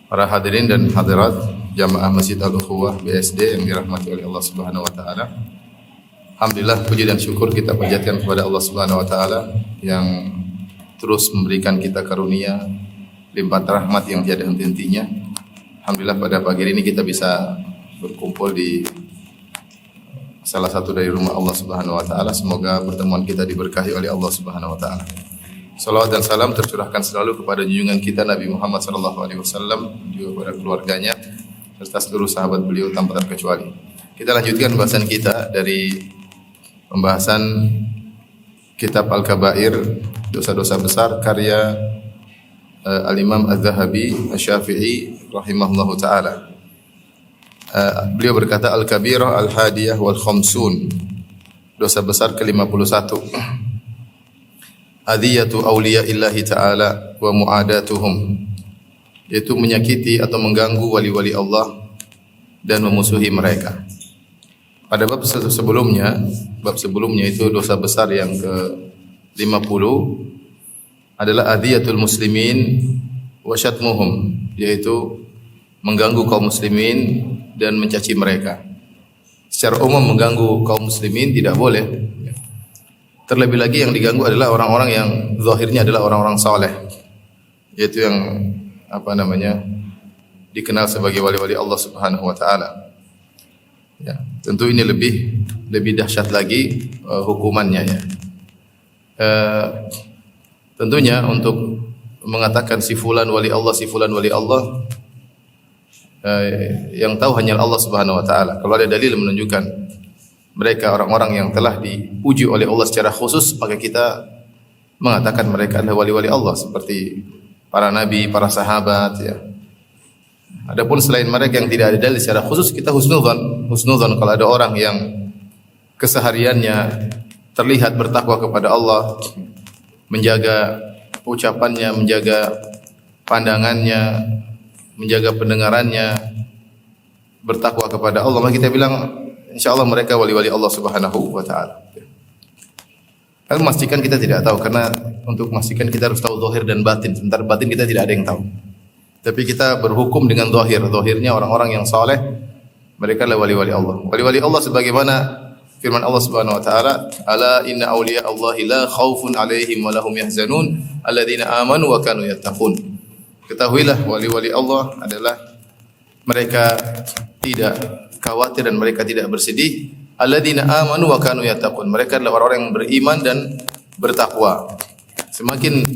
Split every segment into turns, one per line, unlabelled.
Para hadirin dan hadirat jamaah Masjid Al-Ukhuwah BSD yang dirahmati oleh Allah Subhanahu wa taala. Alhamdulillah, puji dan syukur kita panjatkan kepada Allah Subhanahu wa taala yang terus memberikan kita karunia limpahan rahmat yang tiada henti-hentinya. Alhamdulillah, pada pagi ini kita bisa berkumpul di salah satu dari rumah Allah Subhanahu wa taala. Semoga pertemuan kita diberkahi oleh Allah Subhanahu wa taala. Salawat dan salam tercurahkan selalu kepada junjungan kita Nabi Muhammad sallallahu alaihi wasallam, juga kepada keluarganya serta seluruh sahabat beliau tanpa terkecuali. Kita lanjutkan bahasan kita dari pembahasan kitab Al-Kabair, dosa-dosa besar karya Al-Imam Az-Zahabi Asy-Syafi'i rahimahullahu taala. Beliau berkata Al-Kabirah Al-Hadiyah wal Khamsun, dosa besar ke-51. Adiyatu awliya'illahi ta'ala wa mu'adatuhum, yaitu menyakiti atau mengganggu wali-wali Allah dan memusuhi mereka. Pada bab sebelumnya itu dosa besar yang ke-50 adalah adiyatul muslimin wa syatmuhum, yaitu mengganggu kaum muslimin dan mencaci mereka. Secara umum mengganggu kaum muslimin tidak boleh. Terlebih lagi yang diganggu adalah orang-orang yang zahirnya adalah orang-orang saleh, yaitu yang dikenal sebagai wali-wali Allah Subhanahu wa taala. Ya, tentu ini lebih dahsyat lagi hukumannya ya. Tentunya untuk mengatakan si fulan wali Allah, yang tahu hanya Allah Subhanahu wa taala. Kalau ada dalil menunjukkan mereka orang-orang yang telah dipuji oleh Allah secara khusus, maka kita mengatakan mereka adalah wali-wali Allah seperti para nabi, para sahabat ya. Adapun selain mereka yang tidak ada dalil secara khusus, kita husnudzon kalau ada orang yang kesehariannya terlihat bertakwa kepada Allah, menjaga ucapannya, menjaga pandangannya, menjaga pendengarannya, bertakwa kepada Allah, maka kita bilang insyaallah mereka wali-wali Allah Subhanahu wa taala. Kalau memastikan kita tidak tahu, karena untuk memastikan kita harus tahu zahir dan batin. Sementara batin kita tidak ada yang tahu. Tapi kita berhukum dengan zahir. Zahirnya orang-orang yang saleh, mereka adalah wali-wali Allah. Wali-wali Allah sebagaimana firman Allah Subhanahu wa taala, "Ala inna awliya Allahi la khaufun 'alaihim wa lahum yahzanun, alladzina amanu wa kanu yattaqun." Ketahuilah wali-wali Allah adalah mereka tidak khawatir dan mereka tidak bersedih. Alladzina amanu wa kanu yattaqun. Mereka adalah orang-orang yang beriman dan bertakwa. Semakin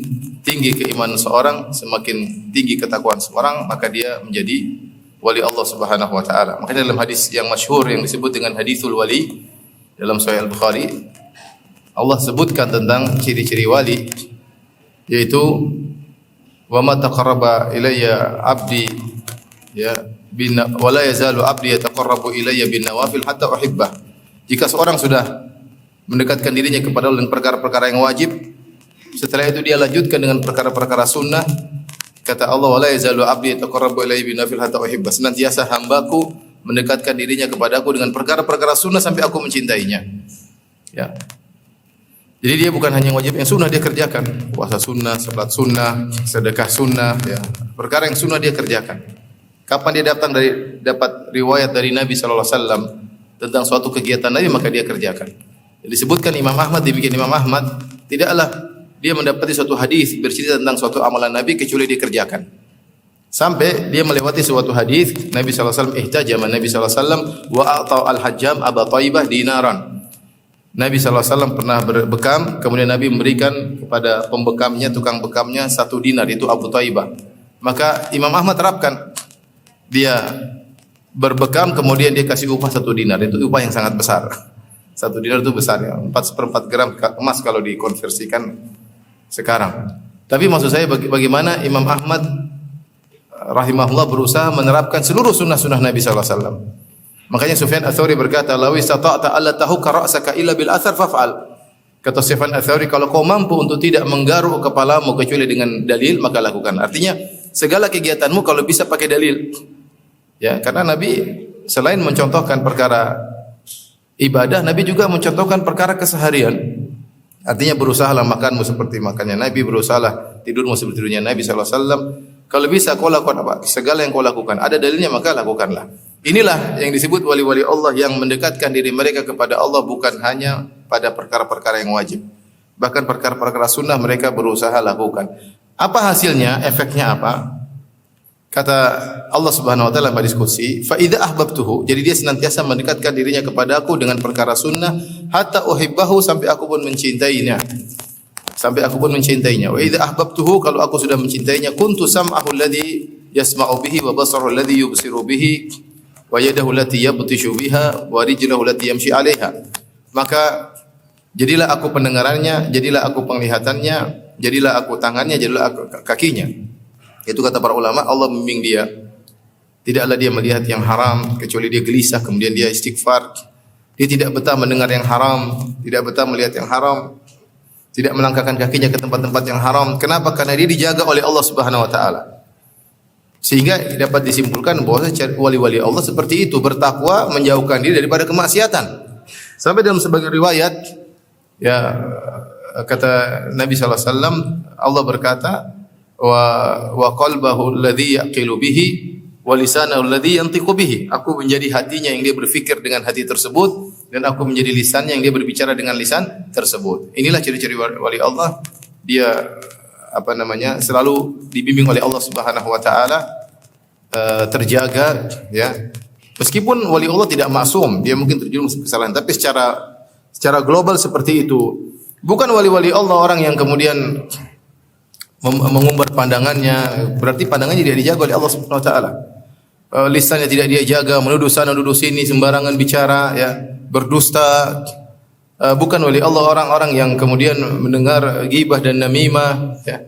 tinggi keimanan seorang, semakin tinggi ketakwaan seorang, maka dia menjadi wali Allah Subhanahu wa taala. Makanya dalam hadis yang masyhur yang disebut dengan hadisul wali dalam Sahih Al-Bukhari, Allah sebutkan tentang ciri-ciri wali, yaitu wa ma taqarraba ilayya 'abdi ya wala yazalu 'abdi yataqarrabu ilayya bin nawafil hatta uhibbah. Jika seorang sudah mendekatkan dirinya kepada Allah dengan perkara-perkara yang wajib, setelah itu dia lanjutkan dengan perkara-perkara sunnah. Kata Allah, wala yazalu 'abdi yataqarrabu ilayya bin nawafil hatta uhibbah. Senantiasa hambaku mendekatkan dirinya kepadaku dengan perkara-perkara sunnah sampai aku mencintainya. Ya. Jadi dia bukan hanya wajib yang sunnah dia kerjakan, puasa sunnah, salat sunnah, sedekah sunnah, ya. Perkara yang sunnah dia kerjakan. Kapan dia dapat riwayat dari Nabi sallallahu alaihi wasallam tentang suatu kegiatan Nabi, maka dia kerjakan. Jadi disebutkan Imam Ahmad, dibikin Imam Ahmad, tidaklah dia mendapati suatu hadis bercerita tentang suatu amalan Nabi kecuali dia kerjakan. Sampai dia melewati suatu hadis Nabi sallallahu alaihi wasallam, ihtajama Nabi sallallahu alaihi wasallam wa a'ta al-hajjam Aba Thaibah dinaran. Nabi sallallahu alaihi wasallam pernah berbekam, kemudian Nabi memberikan kepada pembekamnya, tukang bekamnya 1 dinar, itu Abu Thaibah. Maka Imam Ahmad terapkan, dia berbekam kemudian dia kasih upah 1 dinar, itu upah yang sangat besar. 1 dinar itu besar ya, 4/4 gram emas kalau dikonversikan sekarang. Tapi maksud saya bagaimana Imam Ahmad rahimahullah berusaha menerapkan seluruh sunnah-sunnah Nabi sallallahu alaihi wasallam. Makanya Sufyan Ats-Tsauri berkata, "Law istata'ta alla tahukka ra'saka illa bil athar faf'al." Kata Sufyan Ats-Tsauri, kalau kau mampu untuk tidak menggaruk kepalamu kecuali dengan dalil, maka lakukan. Artinya segala kegiatanmu kalau bisa pakai dalil. Ya, karena Nabi selain mencontohkan perkara ibadah, Nabi juga mencontohkan perkara keseharian. Artinya berusahalah makanmu seperti makannya Nabi, berusahalah tidurmu seperti tidurnya Nabi sallallahu alaihi wasallam. Kalau bisa kau lakukan apa? Segala yang kau lakukan. Ada dalilnya maka lakukanlah. Inilah yang disebut wali-wali Allah yang mendekatkan diri mereka kepada Allah bukan hanya pada perkara-perkara yang wajib. Bahkan perkara-perkara sunnah mereka berusaha lakukan. Apa hasilnya? Efeknya apa? Kata Allah Subhanahu wa taala pada diskusi, fa idza ahbabtuhu, jadi dia senantiasa mendekatkan dirinya kepada aku dengan perkara sunnah hatta uhibbahu, sampai aku pun mencintainya. Sampai aku pun mencintainya. Wa idza ahbabtuhu, kalau aku sudah mencintainya, kuntu sam'ahu alladhi yasma'u bihi wa basarahu alladhi yubsiru bihi wa yadahu allati yabtishu biha wa rijluhu allati yamshi 'alaiha. Maka jadilah aku pendengarannya, jadilah aku penglihatannya, jadilah aku tangannya, jadilah aku kakinya. Itu kata para ulama, Allah membimbing dia. Tidaklah dia melihat yang haram kecuali dia gelisah, kemudian dia istighfar. Dia tidak betah mendengar yang haram, tidak betah melihat yang haram, tidak melangkahkan kakinya ke tempat-tempat yang haram. Kenapa? Karena dia dijaga oleh Allah Subhanahu wa taala. Sehingga dapat disimpulkan bahwa wali-wali Allah seperti itu, bertakwa, menjauhkan diri daripada kemaksiatan. Sampai dalam sebagian riwayat, ya kata Nabi sallallahu alaihi wasallam, Allah berkata, wa qalbahu alladhi yaqilu bihi wa lisanahu alladhi yantiqu bihi. Aku menjadi hatinya yang dia berfikir dengan hati tersebut, dan aku menjadi lisannya yang dia berbicara dengan lisan tersebut. Inilah ciri-ciri wali Allah. Dia selalu dibimbing oleh Allah Subhanahu wa taala, terjaga, ya. Meskipun wali Allah tidak maksum, dia mungkin terjerumus kesalahan, tapi secara global seperti itu. Bukan wali-wali Allah orang yang kemudian mengumbar pandangannya, berarti pandangannya tidak dijaga oleh Allah Subhanahu wa taala. Lisannya tidak dia jaga, menuduh sana nuduh sini, sembarangan bicara, ya, berdusta. Bukan wali Allah orang-orang yang kemudian mendengar ghibah dan namimah, ya.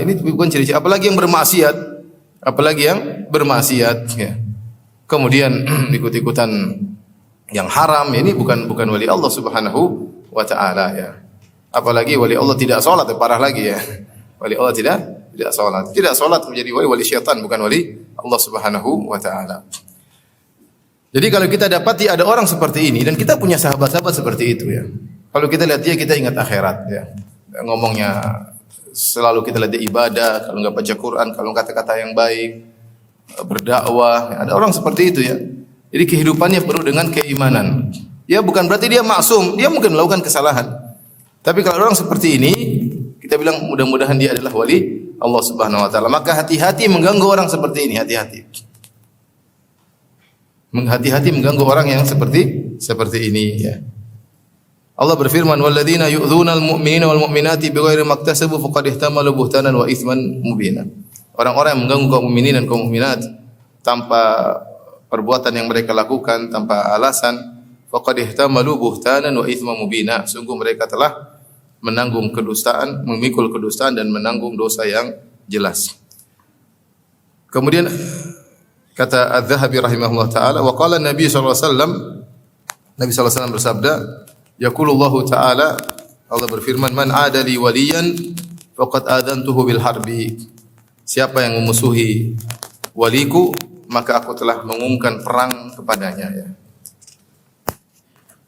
Ini bukan ciri-ciri, apalagi yang bermaksiat, ya. Kemudian ikut-ikutan yang haram, ini bukan wali Allah Subhanahu wa taala, ya. Apalagi wali Allah tidak salat, parah lagi, ya. Wali Allah tidak salat. Tidak salat menjadi wali syaitan, bukan wali Allah Subhanahu wa taala. Jadi kalau kita dapati ada orang seperti ini, dan kita punya sahabat-sahabat seperti itu, ya. Kalau kita lihat dia, kita ingat akhirat, ya. Ngomongnya selalu kita lihat dia ibadah, kalau enggak baca Quran, kalau kata-kata yang baik, berdakwah. Ada orang seperti itu, ya. Jadi kehidupannya penuh dengan keimanan. Ya, bukan berarti dia maksum, dia mungkin melakukan kesalahan. Tapi kalau orang seperti ini, kita bilang mudah-mudahan dia adalah wali Allah Subhanahu wa taala. Maka hati-hati mengganggu orang seperti ini, hati-hati. Hati-hati mengganggu orang yang seperti ini, ya. Allah berfirman, "Walladzina yu'dzunal mu'minina wal mu'minati bighairi maktasabu faqad ihtamalu buhtanan wa itsman mubina." Orang-orang yang mengganggu kaum mukminin dan kaum mukminat tanpa perbuatan yang mereka lakukan, tanpa alasan, faqad ihtamalu buhtanan wa itsman mubina. Sungguh mereka telah menanggung kedustaan, memikul kedustaan dan menanggung dosa yang jelas. Kemudian kata Az-Zahabi rahimahullah taala, wa qala Nabi sallallahu alaihi wasallam, Nabi sallallahu alaihi wasallam bersabda, yaqulullahu taala, Allah berfirman, man adali waliyan faqad adantuhu bil harbi. Siapa yang memusuhi waliku, maka aku telah mengumumkan perang kepadanya, ya.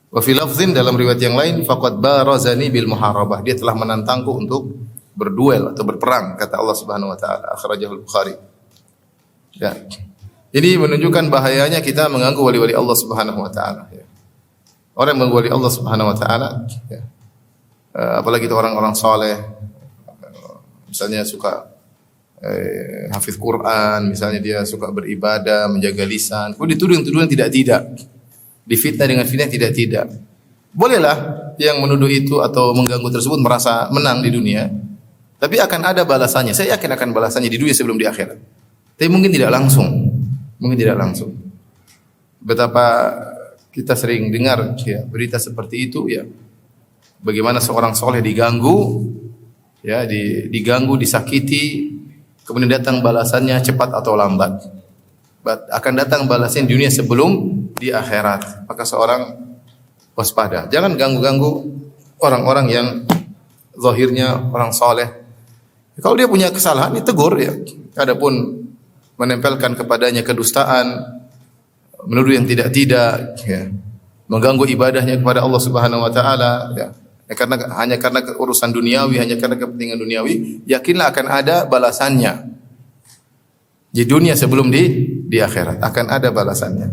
Wa fi lafzin, dalam riwayat yang lain, faqad barazani bil muharabah. Dia telah menantangku untuk berduel atau berperang, kata Allah Subhanahu wa taala. Akhrajahul Bukhari. Ya. Ini menunjukkan bahayanya kita mengganggu wali-wali Allah Subhanahu wa taala, ya. Orang yang mengganggu wali Allah Subhanahu wa taala, ya. Apalagi itu orang-orang saleh, misalnya suka hafiz Quran, misalnya dia suka beribadah, menjaga lisan, kemudian dituduh tidak. Difitnah dengan fitnah tidak. Bolehlah yang menuduh itu atau mengganggu tersebut merasa menang di dunia, tapi akan ada balasannya. Saya yakin akan balasannya di dunia sebelum di akhirat. Tapi mungkin tidak langsung. Betapa kita sering dengar, ya, berita seperti itu, ya. Bagaimana seorang soleh diganggu, ya, diganggu, disakiti, kemudian datang balasannya cepat atau lambat. Akan datang balasan di dunia sebelum di akhirat. Maka seorang waspada. Jangan ganggu-ganggu orang-orang yang zahirnya orang soleh. Kalau dia punya kesalahan, ditegur, ya. Adapun menempelkan kepadanya kedustaan, menuduh yang tidak-tidak, ya, mengganggu ibadahnya kepada Allah Subhanahu wa taala, ya, hanya karena urusan duniawi, hanya karena kepentingan duniawi, yakinlah akan ada balasannya. Di dunia sebelum di akhirat akan ada balasannya.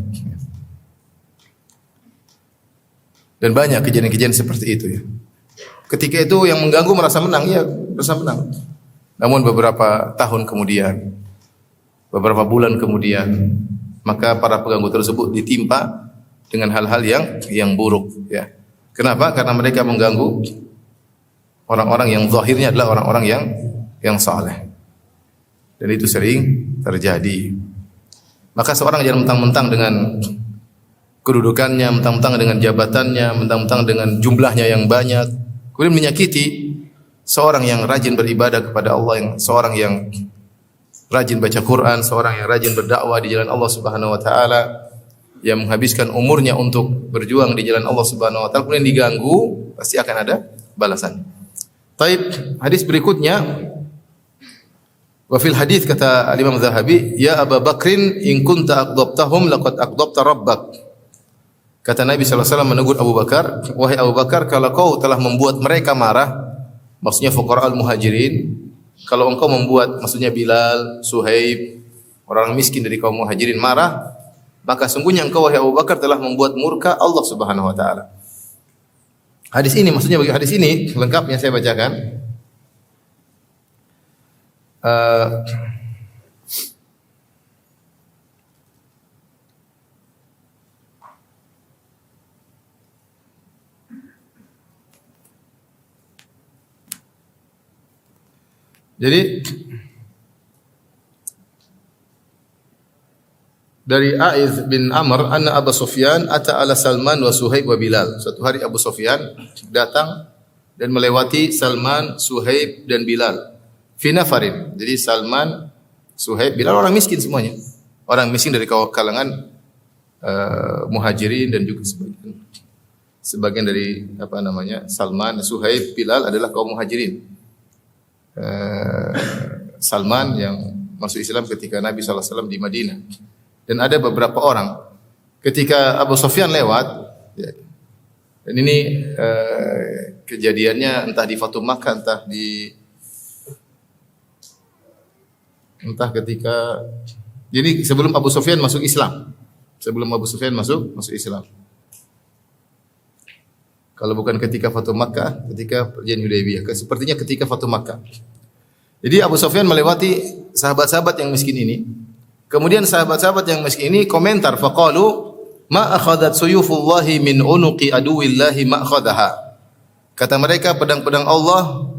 Dan banyak kejadian-kejadian seperti itu ya. Ketika itu yang mengganggu merasa menang, ya merasa menang. Namun beberapa tahun kemudian, beberapa bulan kemudian, maka para pengganggu tersebut ditimpa dengan hal-hal yang buruk ya. Kenapa? Karena mereka mengganggu orang-orang yang zahirnya adalah orang-orang yang saleh. Dan itu sering terjadi. Maka seorang jangan mentang-mentang dengan kedudukannya, mentang-mentang dengan jabatannya, mentang-mentang dengan jumlahnya yang banyak, kemudian menyakiti seorang yang rajin beribadah kepada Allah, seorang yang rajin baca Quran, seorang yang rajin berdakwah di jalan Allah Subhanahu wa taala, yang menghabiskan umurnya untuk berjuang di jalan Allah Subhanahu wa taala, kemudian diganggu, pasti akan ada balasan. Taib, hadis berikutnya, wa fil hadis kata Imam Zahabi, ya Abu Bakrin in kunta aqdabtahum laqad aqdabta rabbak. Kata Nabi sallallahu alaihi wasallam menegur Abu Bakar, wahai Abu Bakar, kalau kau telah membuat mereka marah, maksudnya fuqara al-muhajirin, kalau engkau membuat, maksudnya Bilal, Suhaib, orang miskin dari kaum muhajirin marah, maka sungguhnya engkau wahai Abu Bakar telah membuat murka Allah Subhanahu wa taala. Hadis ini, maksudnya bagi hadis ini lengkapnya saya bacakan. Jadi dari Aiz bin Amr anna Abu Sufyan ata ala Salman wa Suhaib wa Bilal. Suatu hari Abu Sufyan datang dan melewati Salman, Suhaib dan Bilal. Fi nafarin. Jadi Salman, Suhaib, Bilal orang miskin semuanya. Orang miskin dari kalangan muhajirin dan juga sebagian dari Salman, Suhaib, Bilal adalah kaum muhajirin. Salman yang masuk Islam ketika Nabi SAW di Madinah. Dan ada beberapa orang ketika Abu Sufyan lewat ya, dan ini kejadiannya entah di Fatu Makkah entah ketika jadi sebelum Abu Sufyan masuk Islam. Sebelum Abu Sufyan masuk Islam. Kalau bukan ketika Fatu Makkah, ketika perjanjian Hudaybiyah, sepertinya ketika Fatu Makkah. Jadi Abu Sufyan melewati sahabat-sahabat yang miskin ini. Kemudian sahabat-sahabat yang miskin ini komentar, faqalu ma akhadat suyufullahi min unuqi aduwillahi ma akhadaha. Kata mereka, pedang-pedang Allah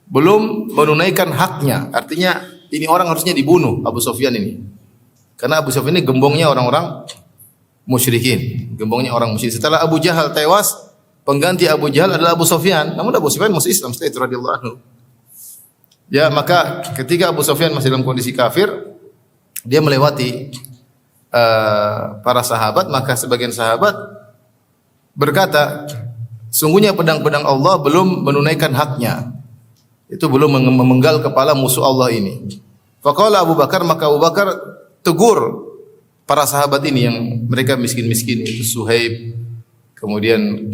belum menunaikan haknya. Artinya ini orang harusnya dibunuh, Abu Sufyan ini. Karena Abu Sufyan ini gembongnya orang-orang musyrikin, gembongnya orang musyrik. Setelah Abu Jahal tewas, pengganti Abu Jahal adalah Abu Sufyan. Namun Abu Sufyan masuk Islam setelah itu radhiyallahu anhu. Ya, maka ketika Abu Sufyan masih dalam kondisi kafir, dia melewati para sahabat, maka sebagian sahabat berkata, sungguhnya pedang-pedang Allah belum menunaikan haknya. Itu belum memenggal kepala musuh Allah ini. Faqala Abu Bakar, maka Abu Bakar tegur para sahabat ini yang mereka miskin-miskin, itu Suhaib, kemudian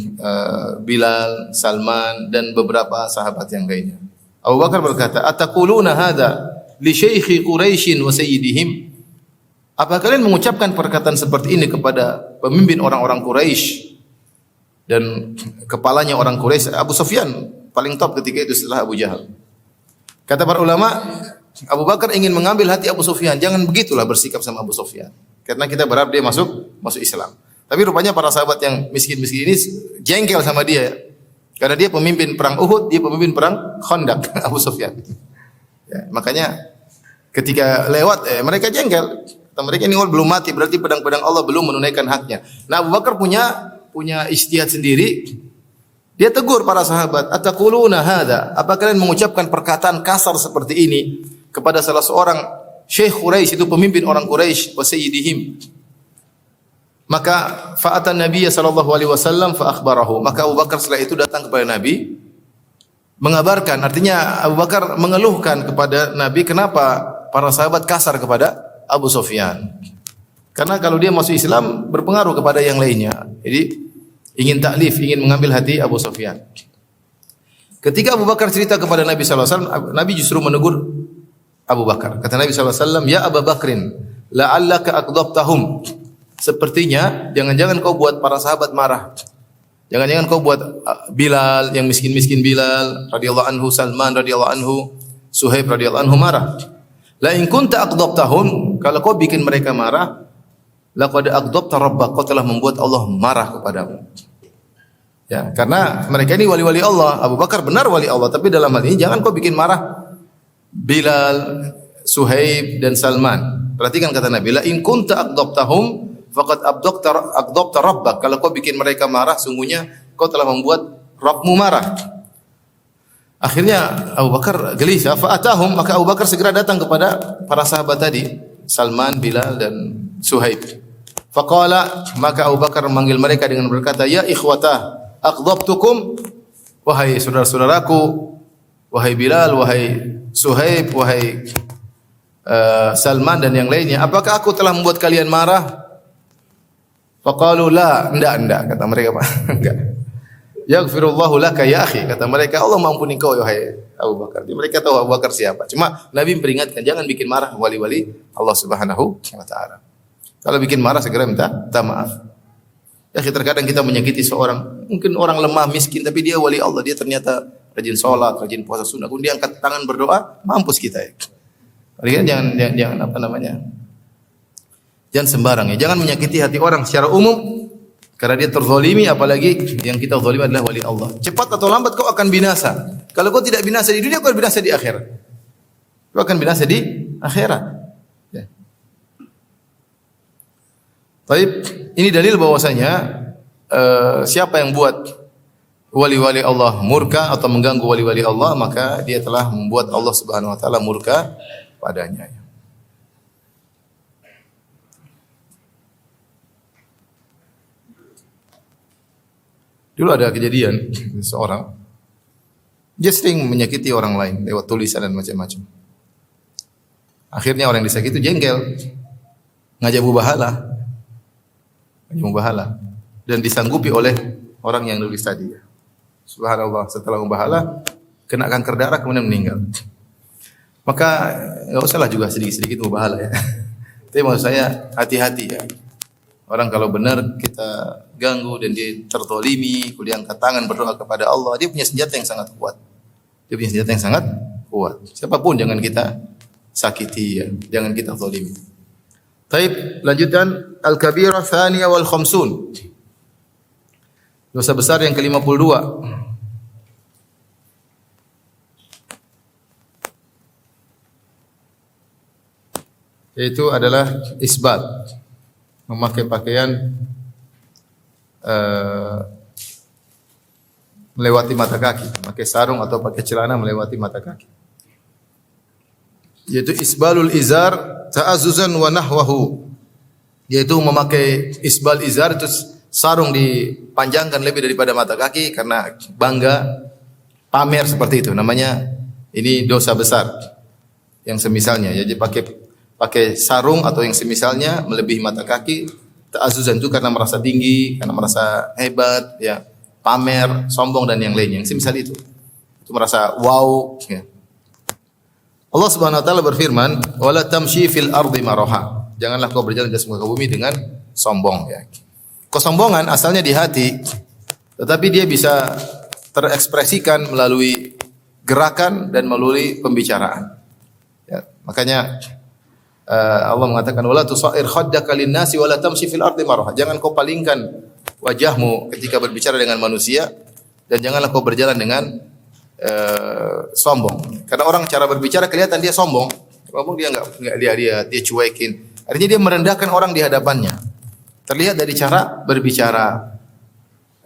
Bilal, Salman dan beberapa sahabat yang lainnya. Abu Bakar berkata, "Ataquluna hadza li syaikhi Quraisy wa sayyidihim?" Apa kalian mengucapkan perkataan seperti ini kepada pemimpin orang-orang Quraisy dan kepalanya orang Quraisy? Abu Sufyan paling top ketika itu setelah Abu Jahal. Kata para ulama, Abu Bakar ingin mengambil hati Abu Sufyan. Jangan begitulah bersikap sama Abu Sufyan. Karena kita berharap dia masuk Islam. Tapi rupanya para sahabat yang miskin-miskin ini jengkel sama dia. Karena dia pemimpin perang Uhud, dia pemimpin perang Khandaq, Abu Sufyan. Ya, makanya ketika lewat mereka jengkel. Kata mereka ini belum mati, berarti pedang-pedang Allah belum menunaikan haknya. Nah, Abu Bakar punya ijtihad sendiri. Dia tegur para sahabat, "Ataquluna hadza?" Apa kalian mengucapkan perkataan kasar seperti ini kepada salah seorang syekh Quraisy, itu pemimpin orang Quraisy, wa sayyidihim? Maka fa'atan Nabi sallallahu alaihi wasallam fa akhbarahu. Maka Abu Bakar setelah itu datang kepada Nabi mengabarkan, artinya Abu Bakar mengeluhkan kepada Nabi kenapa para sahabat kasar kepada Abu Sufyan. Karena kalau dia masuk Islam berpengaruh kepada yang lainnya. Jadi ingin taklif, ingin mengambil hati Abu Sufyan. Ketika Abu Bakar cerita kepada Nabi sallallahu alaihi wasallam, Nabi justru menegur Abu Bakar. Kata Nabi sallallahu alaihi wasallam, "Ya Abu Bakrin, la'allaka aqdabtahum." Sepertinya jangan-jangan kau buat para sahabat marah. Jangan-jangan kau buat Bilal, yang miskin-miskin Bilal radhiyallahu anhu, Salman radhiyallahu anhu, Suhaib radhiyallahu anhu marah. La in kunta aqdabtahum, kalau kau bikin mereka marah, laqad aqdabta rabbak, kau telah membuat Allah marah kepadamu. Ya, karena mereka ini wali-wali Allah. Abu Bakar benar wali Allah, tapi dalam hal ini jangan kau bikin marah Bilal, Suhaib dan Salman. Perhatikan kata Nabi, la in kunta aqdabtahum faqad aqdabta rabbak. Kalau kau bikin mereka marah, sungguhnya kau telah membuat Rabbmu marah. Akhirnya Abu Bakar gelisah, fa'atahum, maka Abu Bakar segera datang kepada para sahabat tadi, Salman, Bilal dan Suhaib. Faqala, maka Abu Bakar memanggil mereka dengan berkata, "Ya ikhwata, aqdabtukum, wahai saudara-saudaraku, wahai Bilal, wahai Suhaib, wahai Salman dan yang lainnya, apakah aku telah membuat kalian marah?" Faqalu la, enggak kata mereka, Pak. Enggak. Yaghfirullahu laka ya akhi, kata mereka, Allah mengampuni kau wahai Abu Bakar. Jadi mereka tahu Abu Bakar siapa. Cuma Nabi memperingatkan jangan bikin marah wali-wali Allah Subhanahu wa taala. Kalau bikin marah segera minta maaf. Ya, terkadang kita menyakiti seorang, mungkin orang lemah, miskin, tapi dia wali Allah, dia ternyata rajin sholat, rajin puasa sunnah. Kemudian dia angkat tangan berdoa, mampus kita. Jangan apa namanya? Jangan sembarang ya. Jangan menyakiti hati orang secara umum karena dia terzalimi, apalagi yang kita zalimi adalah wali Allah. Cepat atau lambat kau akan binasa. Kalau kau tidak binasa di dunia, kau akan binasa di akhirat. Kau akan binasa di akhirat. Ya. Baik, ini dalil bahwasanya siapa yang buat wali-wali Allah murka atau mengganggu wali-wali Allah, maka dia telah membuat Allah Subhanahu wa taala murka padanya. Dulu ada kejadian seorang dia sering menyakiti orang lain lewat tulisan dan macam-macam. Akhirnya orang yang disakiti itu jengkel, ngajak mubahalah, dan disanggupi oleh orang yang nulis tadi. Subhanallah, setelah mubahalah kena kanker darah kemudian meninggal. Maka enggak usahlah juga sedikit-sedikit mubahalah ya. Tapi maksud saya hati-hati ya. Orang kalau benar kita ganggu dan dia terzalimi, kemudian angkat tangan berdoa kepada Allah, dia punya senjata yang sangat kuat. Siapapun jangan kita sakiti ya, jangan kita zalimi. Baik, lanjutan al-kabirah tsaniyah wal khamsun. Dosa besar yang ke-52. Yaitu adalah isbat. Memakai pakaian melewati mata kaki, pakai sarung atau pakai celana melewati mata kaki. Yaitu isbalul izar ta'azzuzan wa nahwahu. Yaitu memakai isbal izar, itu sarung dipanjangkan lebih daripada mata kaki karena bangga, pamer seperti itu. Namanya ini dosa besar. Yang semisalnya, jadi pakai sarung atau yang semisalnya melebihi mata kaki, ta'azzuzan itu karena merasa tinggi, karena merasa hebat, ya, pamer, sombong dan yang lainnya. Yang semisal itu merasa wow. Ya. Allah Subhanahu Wa Taala berfirman, "Wala tamshi fil ardi maraha." Janganlah kau berjalan di atas muka bumi dengan sombong. Ya. Kesombongan asalnya di hati, tetapi dia bisa terekspresikan melalui gerakan dan melalui pembicaraan. Ya. Makanya Allah mengatakan wala tusair khaddaka lin-nasi wala tamshi fil ardi maraha. Jangan kau palingkan wajahmu ketika berbicara dengan manusia dan janganlah kau berjalan dengan sombong. Karena orang cara berbicara kelihatan dia sombong. Ngomong dia enggak dia cuekin. Artinya dia merendahkan orang di hadapannya. Terlihat dari cara berbicara.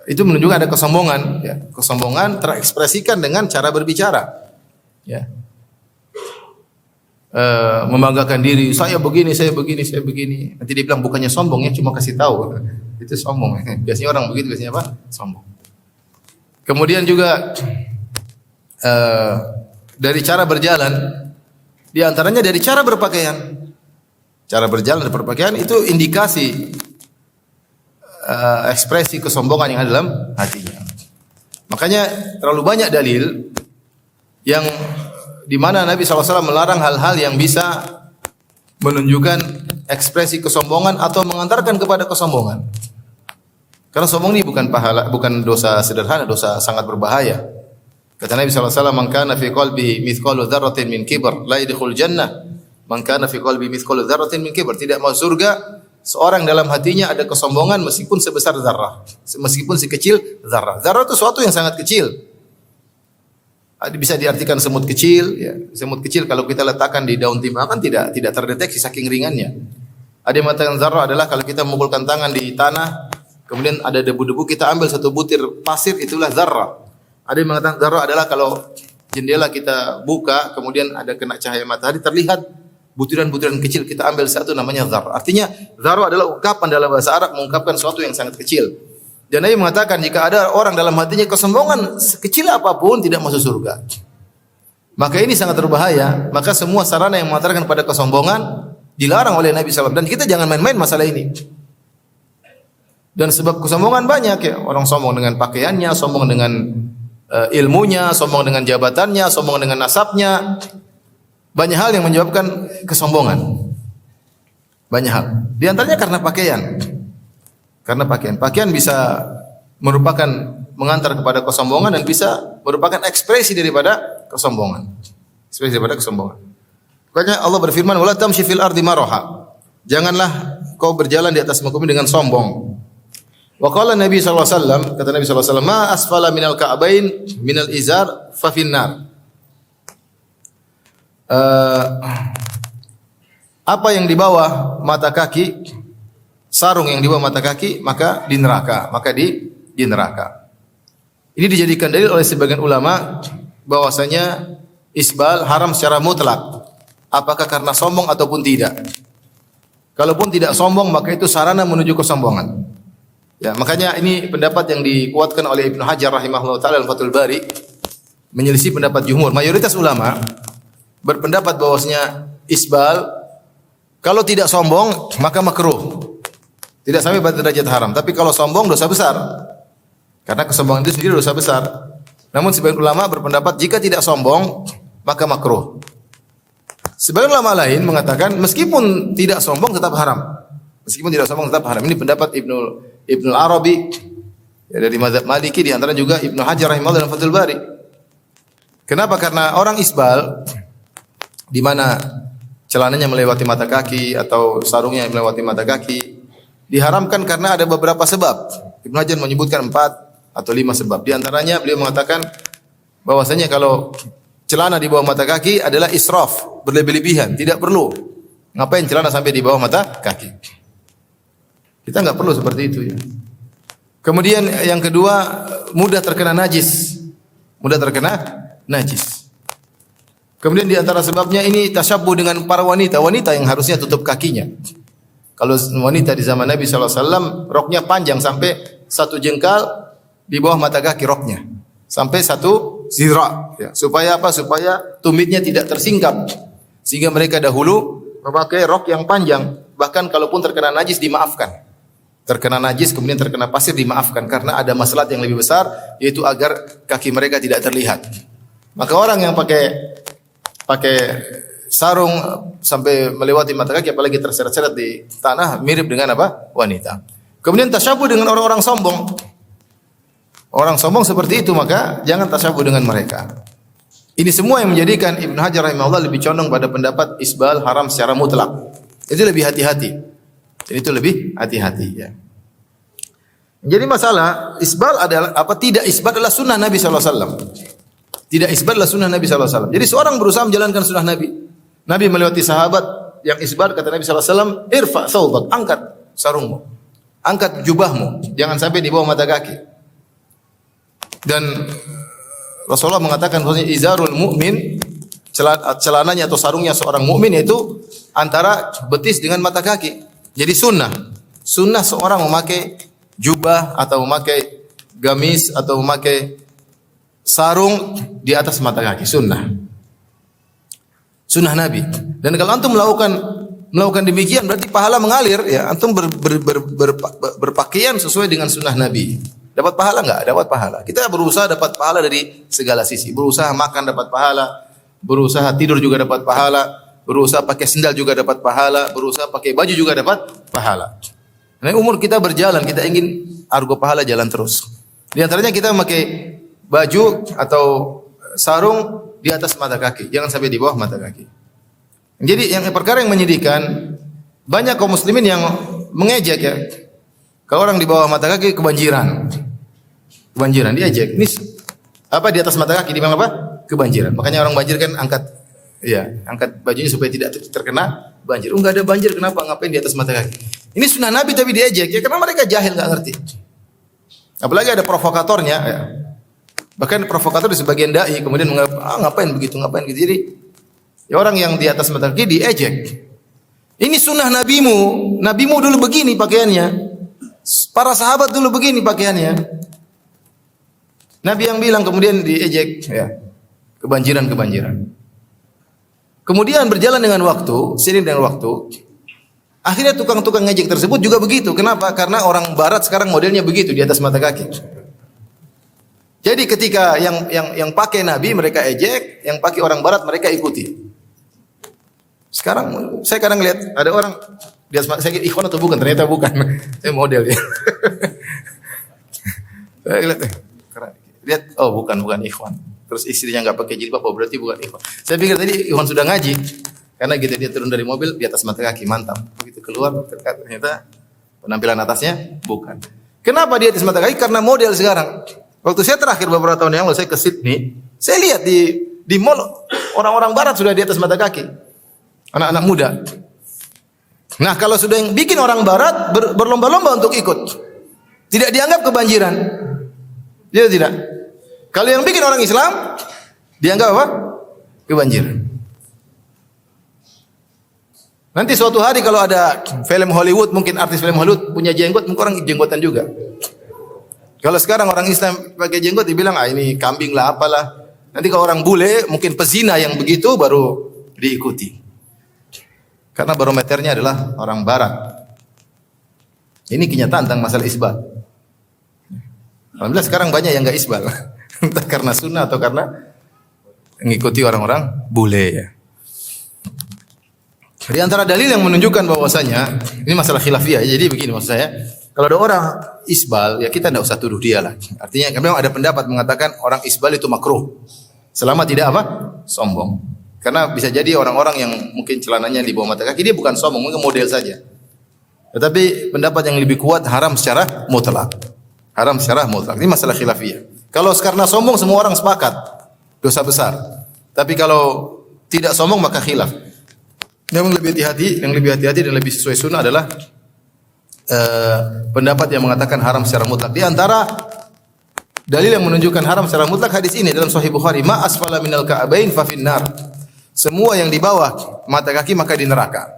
Itu menunjukkan ada kesombongan, ya. Kesombongan terekspresikan dengan cara berbicara. Ya. Membanggakan diri, saya begini. Nanti dia bilang bukannya sombong ya, cuma kasih tahu. Itu sombong. Biasanya orang begitu, biasanya apa? Sombong. Kemudian juga dari cara berjalan, di antaranya dari cara berpakaian. Cara berjalan dan berpakaian itu indikasi ekspresi kesombongan yang ada dalam hatinya. Makanya terlalu banyak dalil yang di mana Nabi SAW melarang hal-hal yang bisa menunjukkan ekspresi kesombongan atau mengantarkan kepada kesombongan. Karena sombong ini bukan dosa sederhana, dosa sangat berbahaya. Kata Nabi SAW, "Man kana fi qalbihi mithqalu dzarratin min kibr, la yadkhul jannah." Man kana fi qalbihi mithqalu dzarratin min kibr, tidak masuk surga seorang dalam hatinya ada kesombongan meskipun sebesar zarrah, meskipun sekecil zarrah. Zarrah itu sesuatu yang sangat kecil. Bisa diartikan semut kecil, ya. Semut kecil kalau kita letakkan di daun timah kan tidak terdeteksi saking ringannya. Ada yang mengatakan zarrah adalah kalau kita memukulkan tangan di tanah, kemudian ada debu-debu, kita ambil satu butir pasir, itulah zarrah. Ada yang mengatakan zarrah adalah kalau jendela kita buka, kemudian ada kena cahaya matahari, terlihat butiran-butiran kecil, kita ambil satu, namanya dzar. Artinya dzar adalah ungkapan dalam bahasa Arab mengungkapkan sesuatu yang sangat kecil. Dan Nabi mengatakan jika ada orang dalam hatinya kesombongan sekecil apapun tidak masuk surga. Maka ini sangat berbahaya. Maka semua sarana yang mengantarkan pada kesombongan dilarang oleh Nabi SAW. Dan kita jangan main-main masalah ini. Dan sebab kesombongan banyak ya. Orang sombong dengan pakaiannya, sombong dengan ilmunya, sombong dengan jabatannya, sombong dengan nasabnya. Banyak hal yang menyebabkan kesombongan. Banyak hal. Di antaranya karena pakaian. Karena pakaian bisa merupakan mengantar kepada kesombongan dan bisa merupakan ekspresi daripada kesombongan. Ekspresi daripada kesombongan. Makanya Allah berfirman, "Wala tamshi fil ardi maraha." Janganlah kau berjalan di atas muka bumi dengan sombong. Wa qala Nabi sallallahu alaihi wasallam, kata Nabi sallallahu alaihi wasallam, "Ma asfala minal ka'bain minal izar fa finnar." Apa yang di bawah mata kaki, sarung yang di bawah mata kaki, maka di neraka, di neraka. Ini dijadikan dalil oleh sebagian ulama bahwasanya isbal haram secara mutlak. Apakah karena sombong ataupun tidak? Kalaupun tidak sombong, maka itu sarana menuju kesombongan. Ya, makanya ini pendapat yang dikuatkan oleh Ibnu Hajar rahimahullah taala dalam Fathul Bari, menyelisih pendapat jumhur. Mayoritas ulama berpendapat bahwasanya isbal kalau tidak sombong maka makruh. Tidak sampai pada derajat haram, tapi kalau sombong dosa besar. Karena kesombongan itu sendiri dosa besar. Namun sebagian ulama berpendapat jika tidak sombong maka makruh. Sebagian ulama lain mengatakan meskipun tidak sombong tetap haram. Meskipun tidak sombong tetap haram. Ini pendapat Ibnu Arabi ya, dari mazhab Maliki, di antara juga Ibnu Hajar rahimahullah dalam Fathul Bari. Kenapa? Karena orang isbal di mana celananya melewati mata kaki atau sarungnya melewati mata kaki diharamkan karena ada beberapa sebab. Ibnu Hajar menyebutkan 4 atau 5 sebab. Di antaranya beliau mengatakan bahwasanya kalau celana di bawah mata kaki adalah israf, berlebih-lebihan, tidak perlu. Ngapain celana sampai di bawah mata kaki? Kita enggak perlu seperti itu ya. Kemudian yang kedua, mudah terkena najis. Mudah terkena najis. Kemudian di antara sebabnya ini tasyabbuh dengan para wanita yang harusnya tutup kakinya. Kalau wanita di zaman Nabi sallallahu alaihi wasallam roknya panjang sampai 1 jengkal di bawah mata kaki roknya. Sampai 1 zira ya. Supaya apa? Supaya tumitnya tidak tersingkap. Sehingga mereka dahulu memakai rok yang panjang, bahkan kalaupun terkena najis dimaafkan. Terkena najis kemudian terkena pasir dimaafkan karena ada maslahat yang lebih besar, yaitu agar kaki mereka tidak terlihat. Maka orang yang pakai sarung sampai melewati mata kaki apalagi terseret-seret di tanah mirip dengan apa? Wanita. Kemudian tasyabuh dengan orang-orang sombong. Orang sombong seperti itu, maka jangan tasyabuh dengan mereka. Ini semua yang menjadikan Ibnu Hajar rahimahullah lebih condong pada pendapat isbal haram secara mutlak. Itu lebih hati-hati. Itu lebih hati-hati ya. Jadi masalah isbal adalah apa, tidak isbal adalah sunnah Nabi sallallahu alaihi wasallam. Tidak isbal adalah sunnah Nabi sallallahu alaihi wasallam. Jadi seorang berusaha menjalankan sunnah Nabi. Nabi melewati sahabat yang isbal, kata Nabi sallallahu alaihi wasallam, "Irfa thawbak", angkat sarungmu. Angkat jubahmu, jangan sampai di bawah mata kaki. Dan Rasulullah mengatakan bahwa izarul mu'min, celananya atau sarungnya seorang mukmin yaitu antara betis dengan mata kaki. Jadi sunnah seorang memakai jubah atau memakai gamis atau memakai sarung di atas mata kaki, sunnah Nabi. Dan kalau antum melakukan demikian berarti pahala mengalir ya. Antum berpakaian sesuai dengan sunnah Nabi. Dapat pahala enggak? Dapat pahala. Kita berusaha dapat pahala dari segala sisi. Berusaha makan dapat pahala, berusaha tidur juga dapat pahala, berusaha pakai sendal juga dapat pahala, berusaha pakai baju juga dapat pahala. Nah, umur kita berjalan, kita ingin argo pahala jalan terus. Di antaranya kita memakai baju atau sarung di atas mata kaki, jangan sampai di bawah mata kaki. Jadi yang perkara yang menyedihkan, banyak kaum muslimin yang mengejek ya. Kalau orang di bawah mata kaki kebanjiran. Kebanjiran diejek. Ini apa di atas mata kaki dibilang apa? Kebanjiran. Makanya orang banjir kan angkat bajunya supaya tidak terkena banjir. Enggak ada banjir, kenapa? Ngapain di atas mata kaki? Ini sunnah Nabi tapi diejek ya karena mereka jahil enggak ngerti. Apalagi ada provokatornya ya. Bahkan provokator di sebagian dai kemudian ngapain begitu. Jadi ya orang yang di atas mata kaki diejek. Ini sunnah nabimu. Nabimu dulu begini pakaiannya. Para sahabat dulu begini pakaiannya. Nabi yang bilang kemudian diejek ya. Kebanjiran. Kemudian berjalan dengan waktu, seiring dengan waktu, akhirnya tukang-tukang ngejek tersebut juga begitu. Kenapa? Karena orang barat sekarang modelnya begitu di atas mata kaki. Jadi ketika yang pakai Nabi mereka ejek, yang pakai orang barat mereka ikuti. Sekarang saya kadang lihat ada orang di atas mata, saya kira ikhwan atau bukan, ternyata bukan. Saya model ya. Saya lihat, oh bukan ikhwan. Terus istrinya enggak pakai jilbab, oh berarti bukan ikhwan. Saya pikir tadi ikhwan sudah ngaji. Karena gitu dia turun dari mobil di atas mata kaki, mantap. Begitu keluar ternyata penampilan atasnya bukan. Kenapa di atas mata kaki? Karena model sekarang. Waktu saya terakhir beberapa tahun yang lalu saya ke Sydney, saya lihat di mall orang-orang barat sudah di atas mata kaki. Anak-anak muda. Nah, kalau sudah yang bikin orang barat berlomba-lomba untuk ikut. Tidak dianggap kebanjiran. Dia tidak. Kalau yang bikin orang Islam dianggap apa? Kebanjiran. Nanti suatu hari kalau ada film Hollywood, mungkin artis film Hollywood punya jenggot, mungkin orang jenggotan juga. Kalau sekarang orang Islam pakai jenggot dibilang ini kambing lah apalah. Nanti kalau orang bule, mungkin pezina yang begitu baru diikuti. Karena barometernya adalah orang barat. Ini kenyataan tentang masalah isbal. Alhamdulillah sekarang banyak yang enggak isbal. Entah karena sunnah atau karena mengikuti orang-orang bule ya. Di antara dalil yang menunjukkan bahwasanya ini masalah khilafiyah. Jadi begini maksud saya, kalau ada orang isbal ya kita tidak usah tuduh dia lah. Artinya memang ada pendapat mengatakan orang isbal itu makruh selama tidak apa? Sombong. Karena bisa jadi orang-orang yang mungkin celananya di bawah mata kaki dia bukan sombong, mungkin model saja. Tetapi pendapat yang lebih kuat haram secara mutlak. Haram secara mutlak. Ini masalah khilafiyah. Kalau karena sombong semua orang sepakat dosa besar. Tapi kalau tidak sombong maka khilaf. Yang lebih hati-hati dan lebih sesuai sunnah adalah pendapat yang mengatakan haram secara mutlak. Di antara dalil yang menunjukkan haram secara mutlak hadis ini dalam Sahih Bukhari, ma asfala minal ka'bain fa finnar. Semua yang di bawah mata kaki maka di neraka.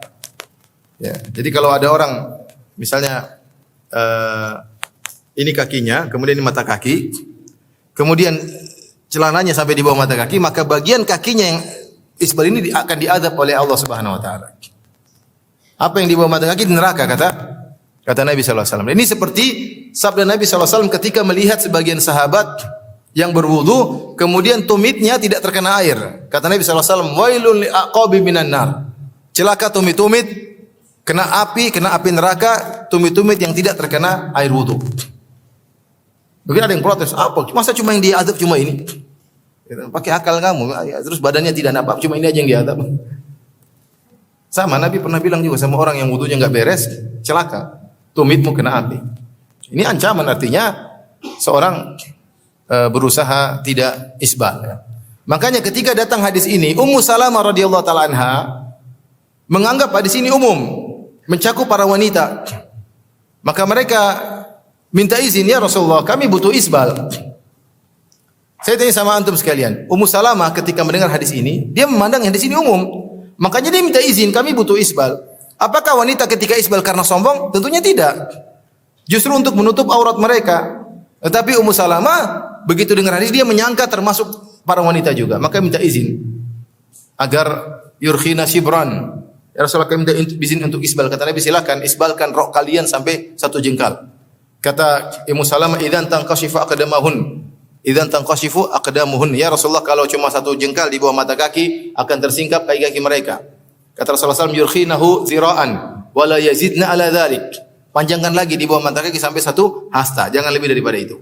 Ya, jadi kalau ada orang misalnya ini kakinya, kemudian ini mata kaki, kemudian celananya sampai di bawah mata kaki, maka bagian kakinya yang isbal ini akan diadab oleh Allah Subhanahu wa taala. Apa yang di bawah mata kaki di neraka kata Nabi sallallahu alaihi wasallam. Ini seperti sabda Nabi sallallahu alaihi wasallam ketika melihat sebagian sahabat yang berwudu kemudian tumitnya tidak terkena air. Kata Nabi sallallahu alaihi wasallam, "Wailun li'aqabi minan nar." Celaka tumit-tumit kena api neraka, tumit-tumit yang tidak terkena air wudu. Mungkin ada yang protes, apa? Masa cuma yang diadab cuma ini? Pakai akal kamu, terus badannya tidak nampak, cuma ini aja yang diadab. Sama Nabi pernah bilang juga sama orang yang wudunya enggak beres, celaka. Tumitmu kena api. Ini ancaman artinya seorang berusaha tidak isbal. Ya. Makanya ketika datang hadis ini, Ummu Salamah radhiyallahu taala anha menganggap hadis ini umum, mencakup para wanita. Maka mereka minta izin, ya Rasulullah, kami butuh isbal. Saya tanya sama antum sekalian, Ummu Salamah ketika mendengar hadis ini, dia memandang hadis ini umum. Makanya dia minta izin, kami butuh isbal. Apakah wanita ketika isbal karena sombong? Tentunya tidak. Justru untuk menutup aurat mereka. Tetapi Ummu Salamah begitu dengar hadis dia menyangka termasuk para wanita juga. Maka minta izin agar yurkhina shibran. Ya Rasulullah, kami minta izin untuk isbal. Kata Nabi, silakan isbalkan rok kalian sampai 1 jengkal. Kata Ummu Salamah, "Idzan tanqashifu aqdamahun." Idzan tanqashifu aqdamuhun. Ya Rasulullah, kalau cuma satu jengkal di bawah mata kaki akan tersingkap kaki-kaki mereka. Kata Rasulullah SAW, "Yurkhinahu zira'an wa la yazidna ala dzalik." Panjangkan lagi di bawah mata kaki sampai satu hasta, jangan lebih daripada itu.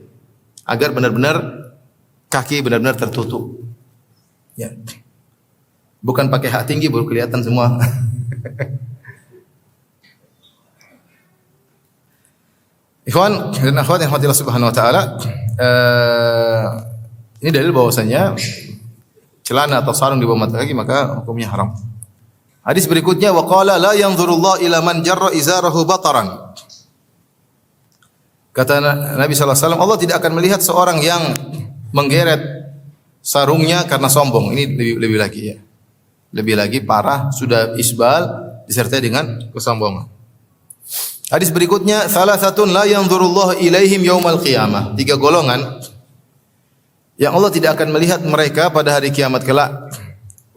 Agar benar-benar kaki benar-benar tertutup. Ya. Bukan pakai hak tinggi baru kelihatan semua. Ikhwan dan akhwat yang rahmatillah subhanahu wa ta'ala, ini dalil bahwasanya celana atau sarung di bawah mata kaki maka hukumnya haram. Hadis berikutnya, wa qala la yanzurullahu ila man jarra izarahu bataran. Kata Nabi sallallahu alaihi wasallam, Allah tidak akan melihat seorang yang menggeret sarungnya karena sombong. Ini lebih lagi ya. Lebih lagi parah, sudah isbal disertai dengan kesombongan. Hadis berikutnya, salasatun la yanzurullahu ilaihim yaumal qiyamah. 3 golongan yang Allah tidak akan melihat mereka pada hari kiamat kelak.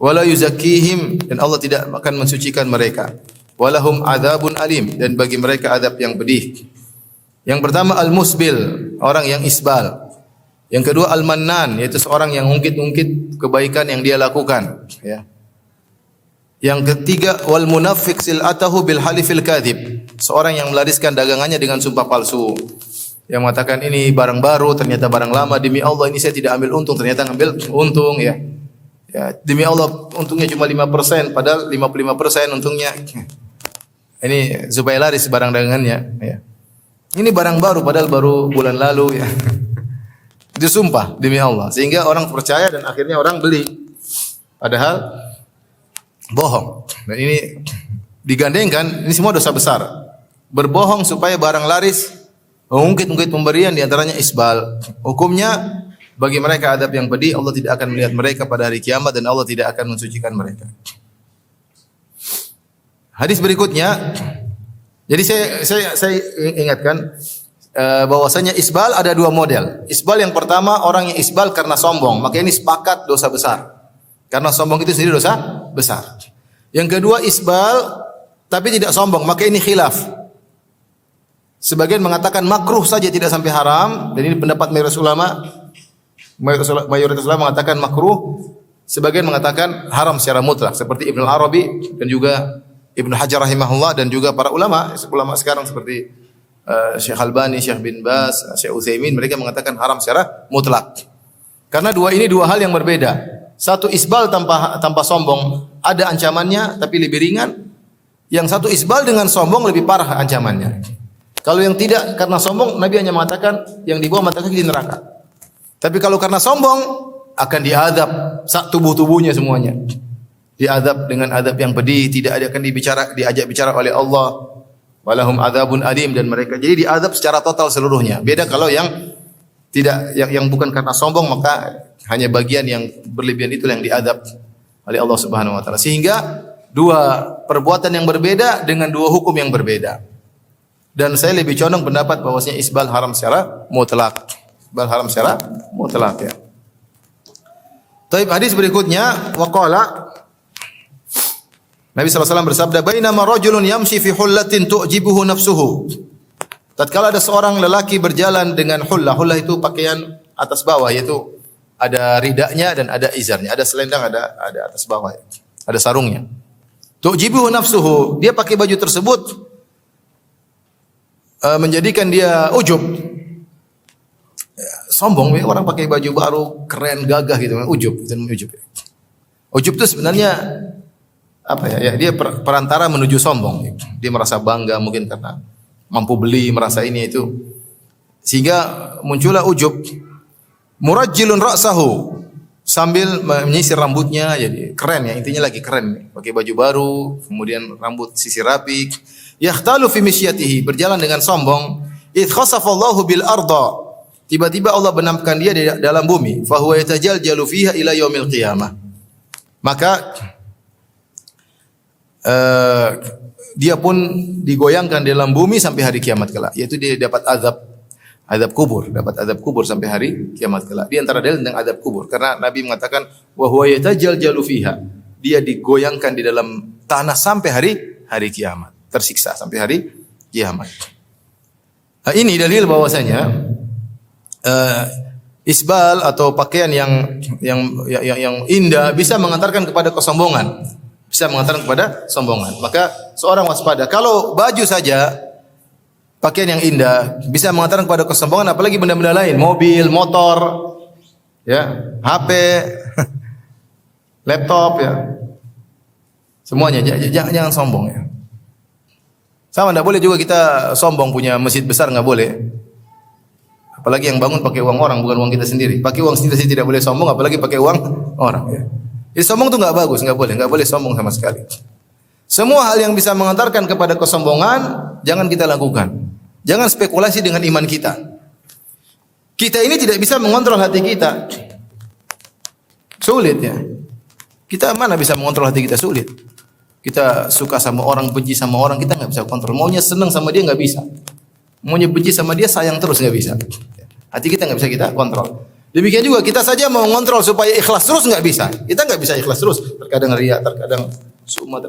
Wala yuzakkihim, dan Allah tidak akan mensucikan mereka. Walahum adzabun alim, dan bagi mereka azab yang pedih. Yang pertama al-musbil, orang yang isbal. Yang kedua al-mannan, yaitu seorang yang ungkit-ungkit kebaikan yang dia lakukan, ya. Yang ketiga wal munafiq silatahu bil halifil kadzib, seorang yang melariskan dagangannya dengan sumpah palsu. Yang mengatakan ini barang baru, ternyata barang lama, demi Allah ini saya tidak ambil untung, ternyata ngambil untung, ya. Ya, demi Allah untungnya cuma 5%, padahal 55% untungnya. Ini supaya laris barang dagangannya, ya. Ini barang baru padahal baru bulan lalu, ya. Dia sumpah demi Allah sehingga orang percaya dan akhirnya orang beli. Padahal bohong. Dan ini digandengkan, ini semua dosa besar. Berbohong supaya barang laris, mengungkit-ungkit pemberian, di antaranya isbal. Hukumnya bagi mereka adab yang pedih, Allah tidak akan melihat mereka pada hari kiamat dan Allah tidak akan mensucikan mereka. Hadis berikutnya, jadi saya ingatkan bahwasanya isbal ada 2 model. Isbal yang pertama, orang yang isbal karena sombong, maka ini sepakat dosa besar. Karena sombong itu sendiri dosa besar. Yang kedua isbal tapi tidak sombong, maka ini khilaf. Sebagian mengatakan makruh saja tidak sampai haram, dan ini pendapat mayoritas ulama. Mayoritas ulama mengatakan makruh, sebagian mengatakan haram secara mutlak seperti Ibnu Arabi dan juga Ibnu Hajar rahimahullah dan juga para ulama sekarang seperti Syekh Albani, Syekh bin Baz, Syekh Utsaimin, mereka mengatakan haram secara mutlak. Karena dua hal yang berbeda. Satu isbal tanpa sombong ada ancamannya tapi lebih ringan. Yang satu isbal dengan sombong lebih parah ancamannya. Kalau yang tidak karena sombong, Nabi hanya mengatakan yang di bawah mata kaki di neraka. Tapi kalau karena sombong akan diadab tubuh-tubuhnya semuanya. Diadab dengan adab yang pedih, tidak akan diajak bicara oleh Allah. Walahum adzabun alim, dan mereka jadi diadab secara total seluruhnya. Beda kalau yang tidak yang bukan karena sombong, maka hanya bagian yang berlebihan itu yang diadab oleh Allah Subhanahu wa taala. Sehingga 2 perbuatan yang berbeda dengan 2 hukum yang berbeda. Dan saya lebih condong pendapat bahwasanya isbal haram secara mutlak. Isbal haram secara mutlak, ya. Taib, hadis berikutnya waqala Nabi SAW bersabda, "Bainama rajulun yamshi fi hullatin tu'jibuhu nafsuhu." Tatkala ada seorang lelaki berjalan dengan hullah. Hullah itu pakaian atas bawah, yaitu ada ridanya dan ada izarnya, ada selendang, ada atas bawah, ada sarungnya. Tu'jibuhu nafsuhu, dia pakai baju tersebut menjadikan dia ujub. Sombong, orang pakai baju baru keren, gagah gitu, ujub. Ujub itu sebenarnya apa ya? Dia perantara menuju sombong. Dia merasa bangga mungkin karena mampu beli, merasa ini itu. Sehingga muncullah ujub. Murajjilun ra'sahu, sambil menyisir rambutnya, jadi keren ya, intinya lagi keren. Pakai baju baru, kemudian rambut sisir rapi. Yahtalu fi misyatihi, berjalan dengan sombong. Idh khasafallahu bil arda, tiba-tiba Allah benamkan dia di dalam bumi. Fa huwa yatajaljalu fiha ila yaumil qiyamah. Maka dia pun digoyangkan di dalam bumi sampai hari kiamat kelak, yaitu dia dapat azab kubur sampai hari kiamat kelak. Di antara dalil tentang azab kubur, karena Nabi mengatakan wa huwa yatajaljalu fiha, dia digoyangkan di dalam tanah sampai hari kiamat, tersiksa sampai hari kiamat. Ini dalil bahwasanya isbal atau pakaian yang indah bisa mengantarkan kepada kesombongan, bisa mengantarkan kepada sombongan. Maka seorang waspada. Kalau baju saja pakaian yang indah bisa mengantarkan kepada kesombongan, apalagi benda-benda lain, mobil, motor, ya, HP, laptop, ya, semuanya. Jangan sombong, ya. Sama, tidak boleh juga kita sombong punya masjid besar, nggak boleh. Apalagi yang bangun pakai uang orang, bukan uang kita sendiri. Pakai uang sendiri tidak boleh sombong, apalagi pakai uang orang. Ya. Jadi sombong itu nggak bagus, nggak boleh sombong sama sekali. Semua hal yang bisa mengantarkan kepada kesombongan, jangan kita lakukan. Jangan spekulasi dengan iman kita. Kita ini tidak bisa mengontrol hati kita. Sulit, ya. Kita mana bisa mengontrol hati kita? Sulit. Kita suka sama orang, benci sama orang, kita nggak bisa kontrol. Maunya senang sama dia nggak bisa. Maunya benci sama dia, sayang terus nggak bisa. Hati kita nggak bisa kita kontrol. Demikian juga kita saja mau ngontrol supaya ikhlas terus nggak bisa. Kita nggak bisa ikhlas terus. Terkadang riya, terkadang summa.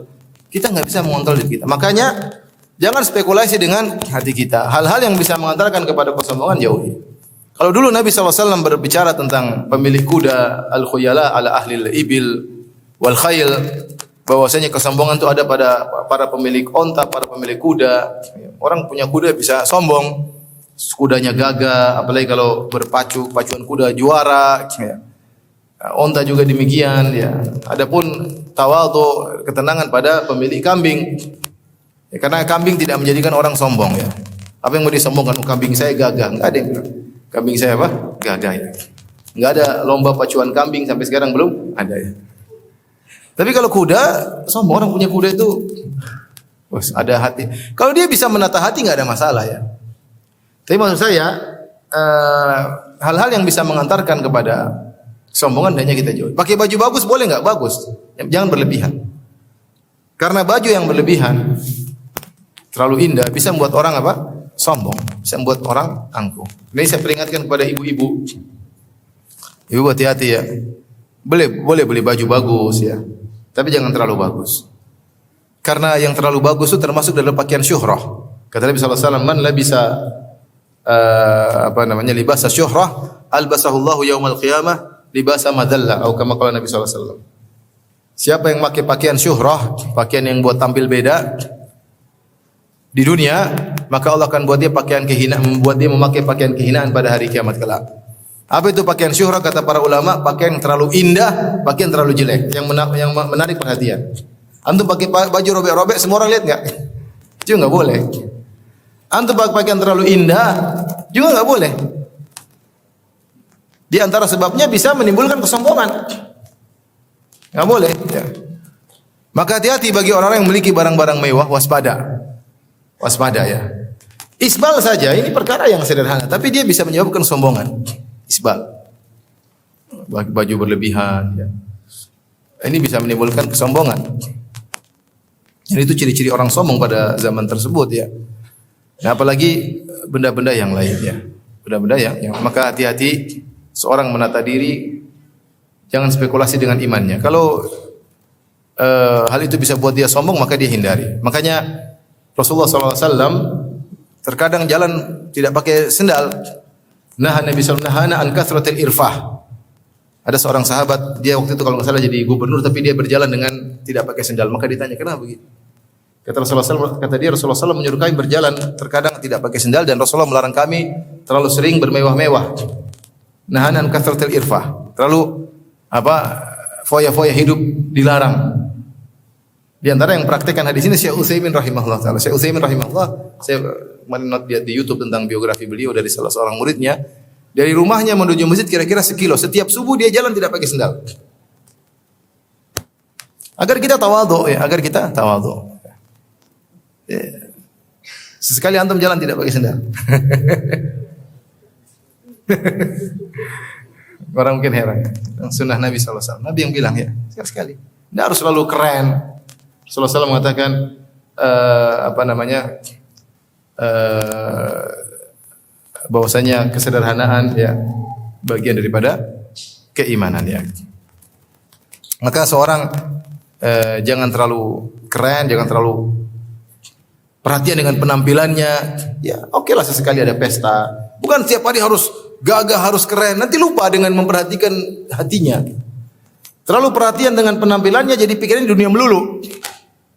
Kita nggak bisa mengontrol diri kita. Makanya jangan spekulasi dengan hati kita. Hal-hal yang bisa mengantarkan kepada kesombongan jauhi. Kalau dulu Nabi SAW berbicara tentang pemilik kuda, al-khuyala ala ahlil ibil wal khayl, bahwasanya kesombongan itu ada pada para pemilik onta, para pemilik kuda. Orang punya kuda bisa sombong, kudanya gagah, apalagi kalau pacuan kuda juara. Onta juga demikian. Ya. Adapun tawadhu, ketenangan pada pemilik kambing. Ya, karena kambing tidak menjadikan orang sombong. Ya. Apa yang mau disombongkan? Kambing saya gagah. Enggak ada yang bilang. Kambing saya apa? Gagah. Ya. Enggak ada lomba pacuan kambing sampai sekarang belum ada, ya. Tapi kalau kuda, sombong. Orang punya kuda itu ada hati. Kalau dia bisa menata hati nggak ada masalah, ya. Tapi maksud saya hal-hal yang bisa mengantarkan kepada sombongan hanya kita jauhi. Pakai baju bagus boleh nggak? Bagus. Jangan berlebihan. Karena baju yang berlebihan terlalu indah bisa membuat orang apa? Sombong. Bisa membuat orang angkuh. Ini saya peringatkan kepada ibu-ibu. Ibu hati-hati, ya. Boleh beli baju bagus, ya. Tapi jangan terlalu bagus. Karena yang terlalu bagus itu termasuk dalam pakaian syuhrah. Kata Nabi sallallahu alaihi wasallam, "Man labisa libasa syuhrah, albasahullahu yaumal qiyamah libasa madalla." Atau kama qala Nabi sallallahu alaihi wasallam. Siapa yang pakai pakaian syuhrah, pakaian yang buat tampil beda di dunia, maka Allah akan buat dia pakaian kehinaan, membuat dia memakai pakaian kehinaan pada hari kiamat kelak. Apa itu pakaian syuhrah? Kata para ulama, pakaian yang terlalu indah, pakaian terlalu jelek, yang menarik perhatian. Antum pakai baju robek-robek, semua orang lihat enggak? Itu enggak boleh. Antum pakai pakaian terlalu indah, juga enggak boleh. Di antara sebabnya bisa menimbulkan kesombongan. Enggak boleh, ya. Maka hati-hati bagi orang-orang yang memiliki barang-barang mewah, waspada. Waspada, ya. Isbal saja ini perkara yang sederhana, tapi dia bisa menyebabkan kesombongan. Isbal, baju berlebihan, ya. Ini bisa menimbulkan kesombongan. Dan itu ciri-ciri orang sombong pada zaman tersebut, ya. Nah, apalagi benda-benda yang lain, ya. Benda-benda yang maka hati-hati seorang menata diri, jangan spekulasi dengan imannya. Kalau hal itu bisa buat dia sombong, maka dia hindari. Makanya Rasulullah SAW terkadang jalan tidak pakai sendal. Nabi sallallahu alaihi wasallam an kathratil irfah. Ada seorang sahabat, dia waktu itu kalau nggak salah jadi gubernur, tapi dia berjalan dengan tidak pakai sendal. Maka ditanya, kenapa begitu? Rasulullah SAW menyuruh kami berjalan terkadang tidak pakai sendal, dan Rasulullah melarang kami terlalu sering bermewah-mewah. Nahana an kathratil irfah. Terlalu foya-foya hidup dilarang. Di antara yang praktekkan hadis ini Syekh Utsaimin rahimahullah taala. Syekh Utsaimin rahimahullah, saya menonton di YouTube tentang biografi beliau dari salah seorang muridnya. Dari rumahnya menuju masjid kira-kira sekilo. Setiap subuh dia jalan tidak pakai sendal. Agar kita tawadhu, ya, agar kita tawadhu. Ya. Sesekali antum jalan tidak pakai sendal. Orang mungkin heran. Sunnah Nabi sallallahu alaihi wasallam. Nabi yang bilang, ya, sekali-sekali. Tidak harus selalu keren. Rasulullah SAW mengatakan bahwasanya kesederhanaan, ya, bagian daripada keimanan, ya. Maka seorang jangan terlalu keren, jangan terlalu perhatian dengan penampilannya. Ya, oke lah sesekali ada pesta. Bukan setiap hari harus gagah, harus keren. Nanti lupa dengan memperhatikan hatinya. Terlalu perhatian dengan penampilannya jadi pikirannya dunia melulu.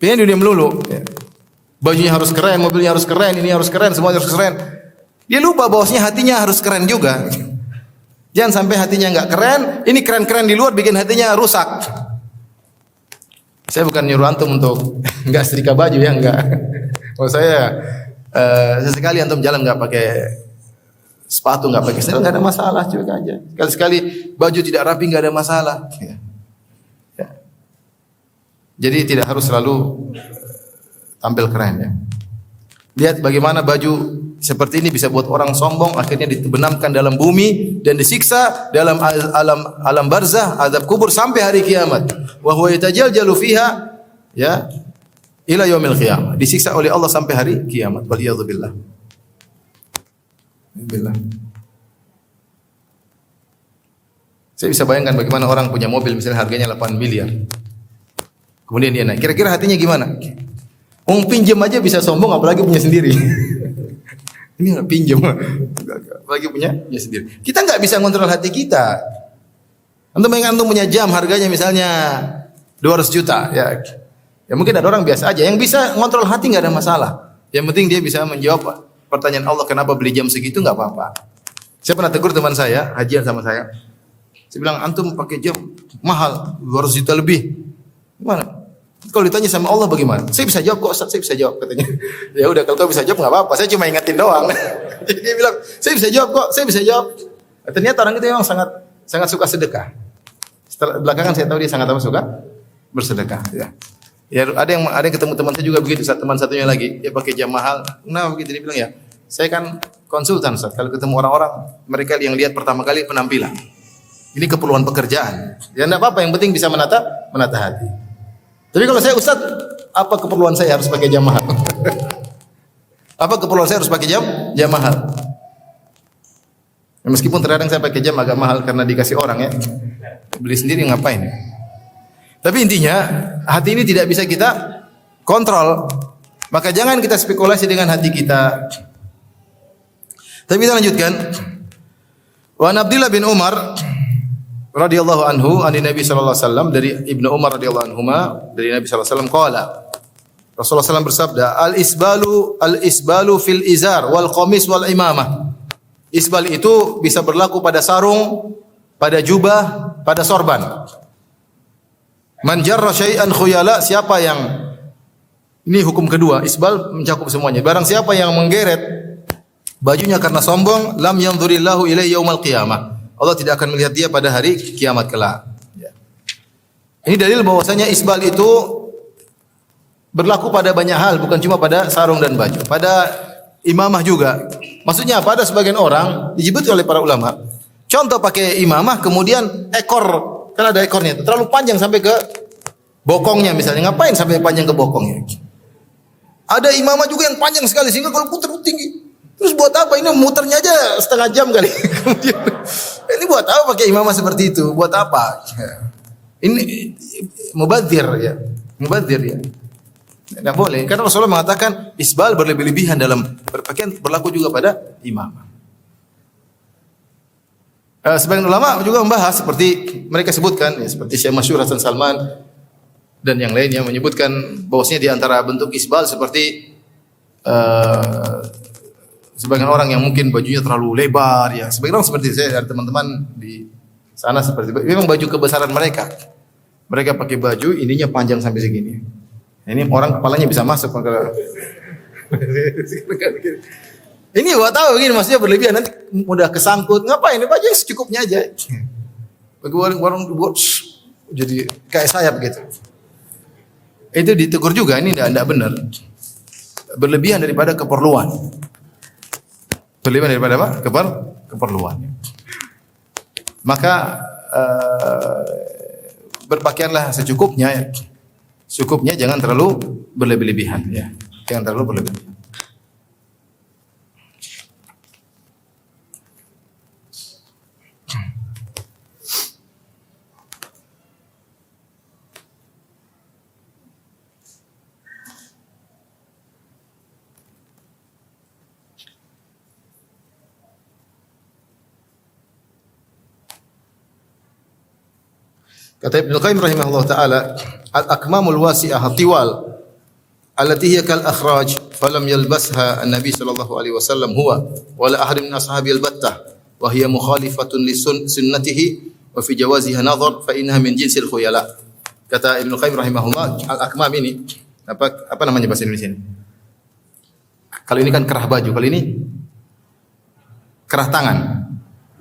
Pikirannya dunia melulu. Ya. Bajunya harus keren, mobilnya harus keren, ini harus keren, semuanya harus keren. Dia lupa bahwasanya hatinya harus keren juga. Jangan sampai hatinya enggak keren, ini keren-keren di luar bikin hatinya rusak. Saya bukan nyuruh antum untuk enggak setrika baju ya, enggak. Kalau saya sesekali antum jalan enggak pakai sepatu, enggak pakai sandal, enggak ada masalah, cuek aja. Sekali-sekali baju tidak rapi enggak ada masalah. Ya. Ya. Jadi tidak harus selalu tampil keren ya. Lihat bagaimana baju seperti ini bisa buat orang sombong, akhirnya dibenamkan dalam bumi dan disiksa dalam alam barzah, azab kubur sampai hari kiamat. Wa huwa yatajaljalu fiha ya ila yaumil qiyamah. Disiksa oleh Allah sampai hari kiamat. Waliyadzubillah. Billah. Saya bisa bayangkan bagaimana orang punya mobil misalnya harganya 8 miliar. Kemudian dia naik. Kira-kira hatinya gimana? Pinjam aja bisa sombong apalagi punya sendiri. Ini nggak pinjam, apalagi punya sendiri. Kita nggak bisa ngontrol hati kita. Antum punya jam harganya misalnya 200 juta, ya mungkin ada orang biasa aja yang bisa ngontrol hati nggak ada masalah. Yang penting dia bisa menjawab pertanyaan Allah kenapa beli jam segitu nggak apa-apa. Saya pernah tegur teman saya, hajian sama saya. Saya bilang antum pakai jam mahal 200 juta lebih, gimana? Kalau ditanya sama Allah bagaimana? Saya bisa jawab kok Ustaz, saya bisa jawab katanya. Ya udah kalau kau bisa jawab enggak apa-apa, saya cuma ingetin doang. Jadi dia bilang, "Saya bisa jawab kok, saya bisa jawab." Ternyata orang itu memang sangat suka sedekah. Setelah belakangan saya tahu dia sangat suka bersedekah ya. Ya ada yang ketemu teman saya juga begitu, teman satunya lagi, dia pakai jam mahal. Nah, begitu dia bilang ya, "Saya kan konsultan Ustaz, kalau ketemu orang-orang mereka yang lihat pertama kali penampilan. Ini keperluan pekerjaan. Ya enggak apa-apa, yang penting bisa menata hati." Tapi kalau saya Ustaz, apa keperluan saya harus pakai jam mahal? Apa keperluan saya harus pakai jam mahal? Ya, meskipun terkadang saya pakai jam agak mahal karena dikasih orang ya. Beli sendiri ngapain? Tapi intinya hati ini tidak bisa kita kontrol. Maka jangan kita spekulasi dengan hati kita. Tapi kita lanjutkan. Wa Abdullah bin Umar radhiyallahu anhu ani Nabi sallallahu alaihi wasallam, dari Ibnu Umar radhiyallahu anhuma dari Nabi sallallahu alaihi wasallam qala, Rasulullah SAW bersabda, al-isbalu fil izar wal qamis wal imamah. Isbal itu bisa berlaku pada sarung, pada jubah, pada sorban. Man jarra syai'an khuyala, siapa yang, ini hukum kedua, isbal mencakup semuanya. Barang siapa yang menggeret bajunya karena sombong, lam yanzurillahu ilaihi yaumal qiyamah. Allah tidak akan melihat dia pada hari kiamat kelak. Ya. Ini dalil bahwasanya isbal itu berlaku pada banyak hal, bukan cuma pada sarung dan baju. Pada imamah juga. Maksudnya apa? Ada sebagian orang disebut oleh para ulama. Contoh pakai imamah, kemudian ekor, kan ada ekornya, terlalu panjang sampai ke bokongnya misalnya. Ngapain sampai panjang ke bokongnya? Ada imamah juga yang panjang sekali sehingga kalau putar tinggi. Terus buat apa? Ini muternya aja setengah jam kali. Kemudian, ini buat apa pakai imamah seperti itu? Buat apa? Ini mubadzir ya. Mubadzir ya. Tidak boleh. Karena Rasulullah mengatakan isbal berlebih-lebihan dalam berpakaian berlaku juga pada imamah. Sebagian ulama juga membahas seperti mereka sebutkan, ya, seperti Syekh Masyhur Hasan Salman dan yang lainnya menyebutkan bahwasanya di antara bentuk isbal seperti sebagian orang yang mungkin bajunya terlalu lebar ya. Sebagian orang seperti saya, ada teman-teman di sana seperti itu. Memang baju kebesaran mereka. Mereka pakai baju ininya panjang sampai segini. Ini orang kepalanya bisa masuk ke ini buat tahu begini maksudnya berlebihan nanti mudah kesangkut. Ngapain? Ini baju secukupnya aja. Bagi warung buat jadi kayak saya begitu. Itu ditegur juga, ini enggak benar. Berlebihan daripada keperluan. Berlebihan daripada apa? Keperluan. Maka berpakaianlah secukupnya. Cukupnya, jangan terlalu berlebih-lebihan ya. Jangan terlalu berlebihan. Kata Ibnu Qayyim rahimahullah taala, al-akmamul wasi'ah tiwal allati hiya kal akhraj falam yalbasha an-nabi sallallahu alaihi wasallam huwa wala ahad min ashabi al-battah wa hiya mukhalifatun li sunnatihi wa fi jawaziha nadhar fa innaha min jinsil khuyala. Kata Ibnu Qayyim rahimahullah, al-akmam ini apa namanya bahasa Indonesia ini? Kalau ini kan kerah baju, kalau ini kerah tangan.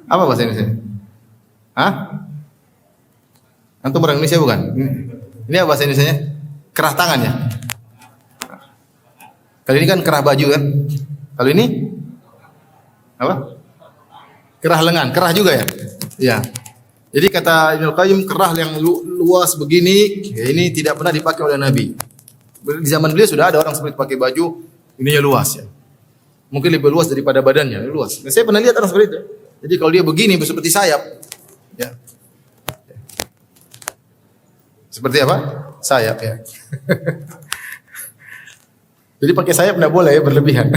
Apa bahasa Indonesia? Hah? Antum orang Indonesia bukan? Ini apa bahasa Indonesianya? Kerah tangan ya? Kalau ini kan kerah baju kan? Kalau ini apa? Kerah lengan, kerah juga ya? Iya. Jadi kata Ibnu Qayyim, kerah yang luas begini, ya ini tidak pernah dipakai oleh Nabi. Di zaman beliau sudah ada orang seperti pakai baju ininya luas ya. Mungkin lebih luas daripada badannya, luas. Nah, saya pernah lihat orang seperti itu. Jadi kalau dia begini seperti sayap, ya. Seperti apa? Sayap ya. Jadi pakai sayap tidak boleh ya, berlebihan.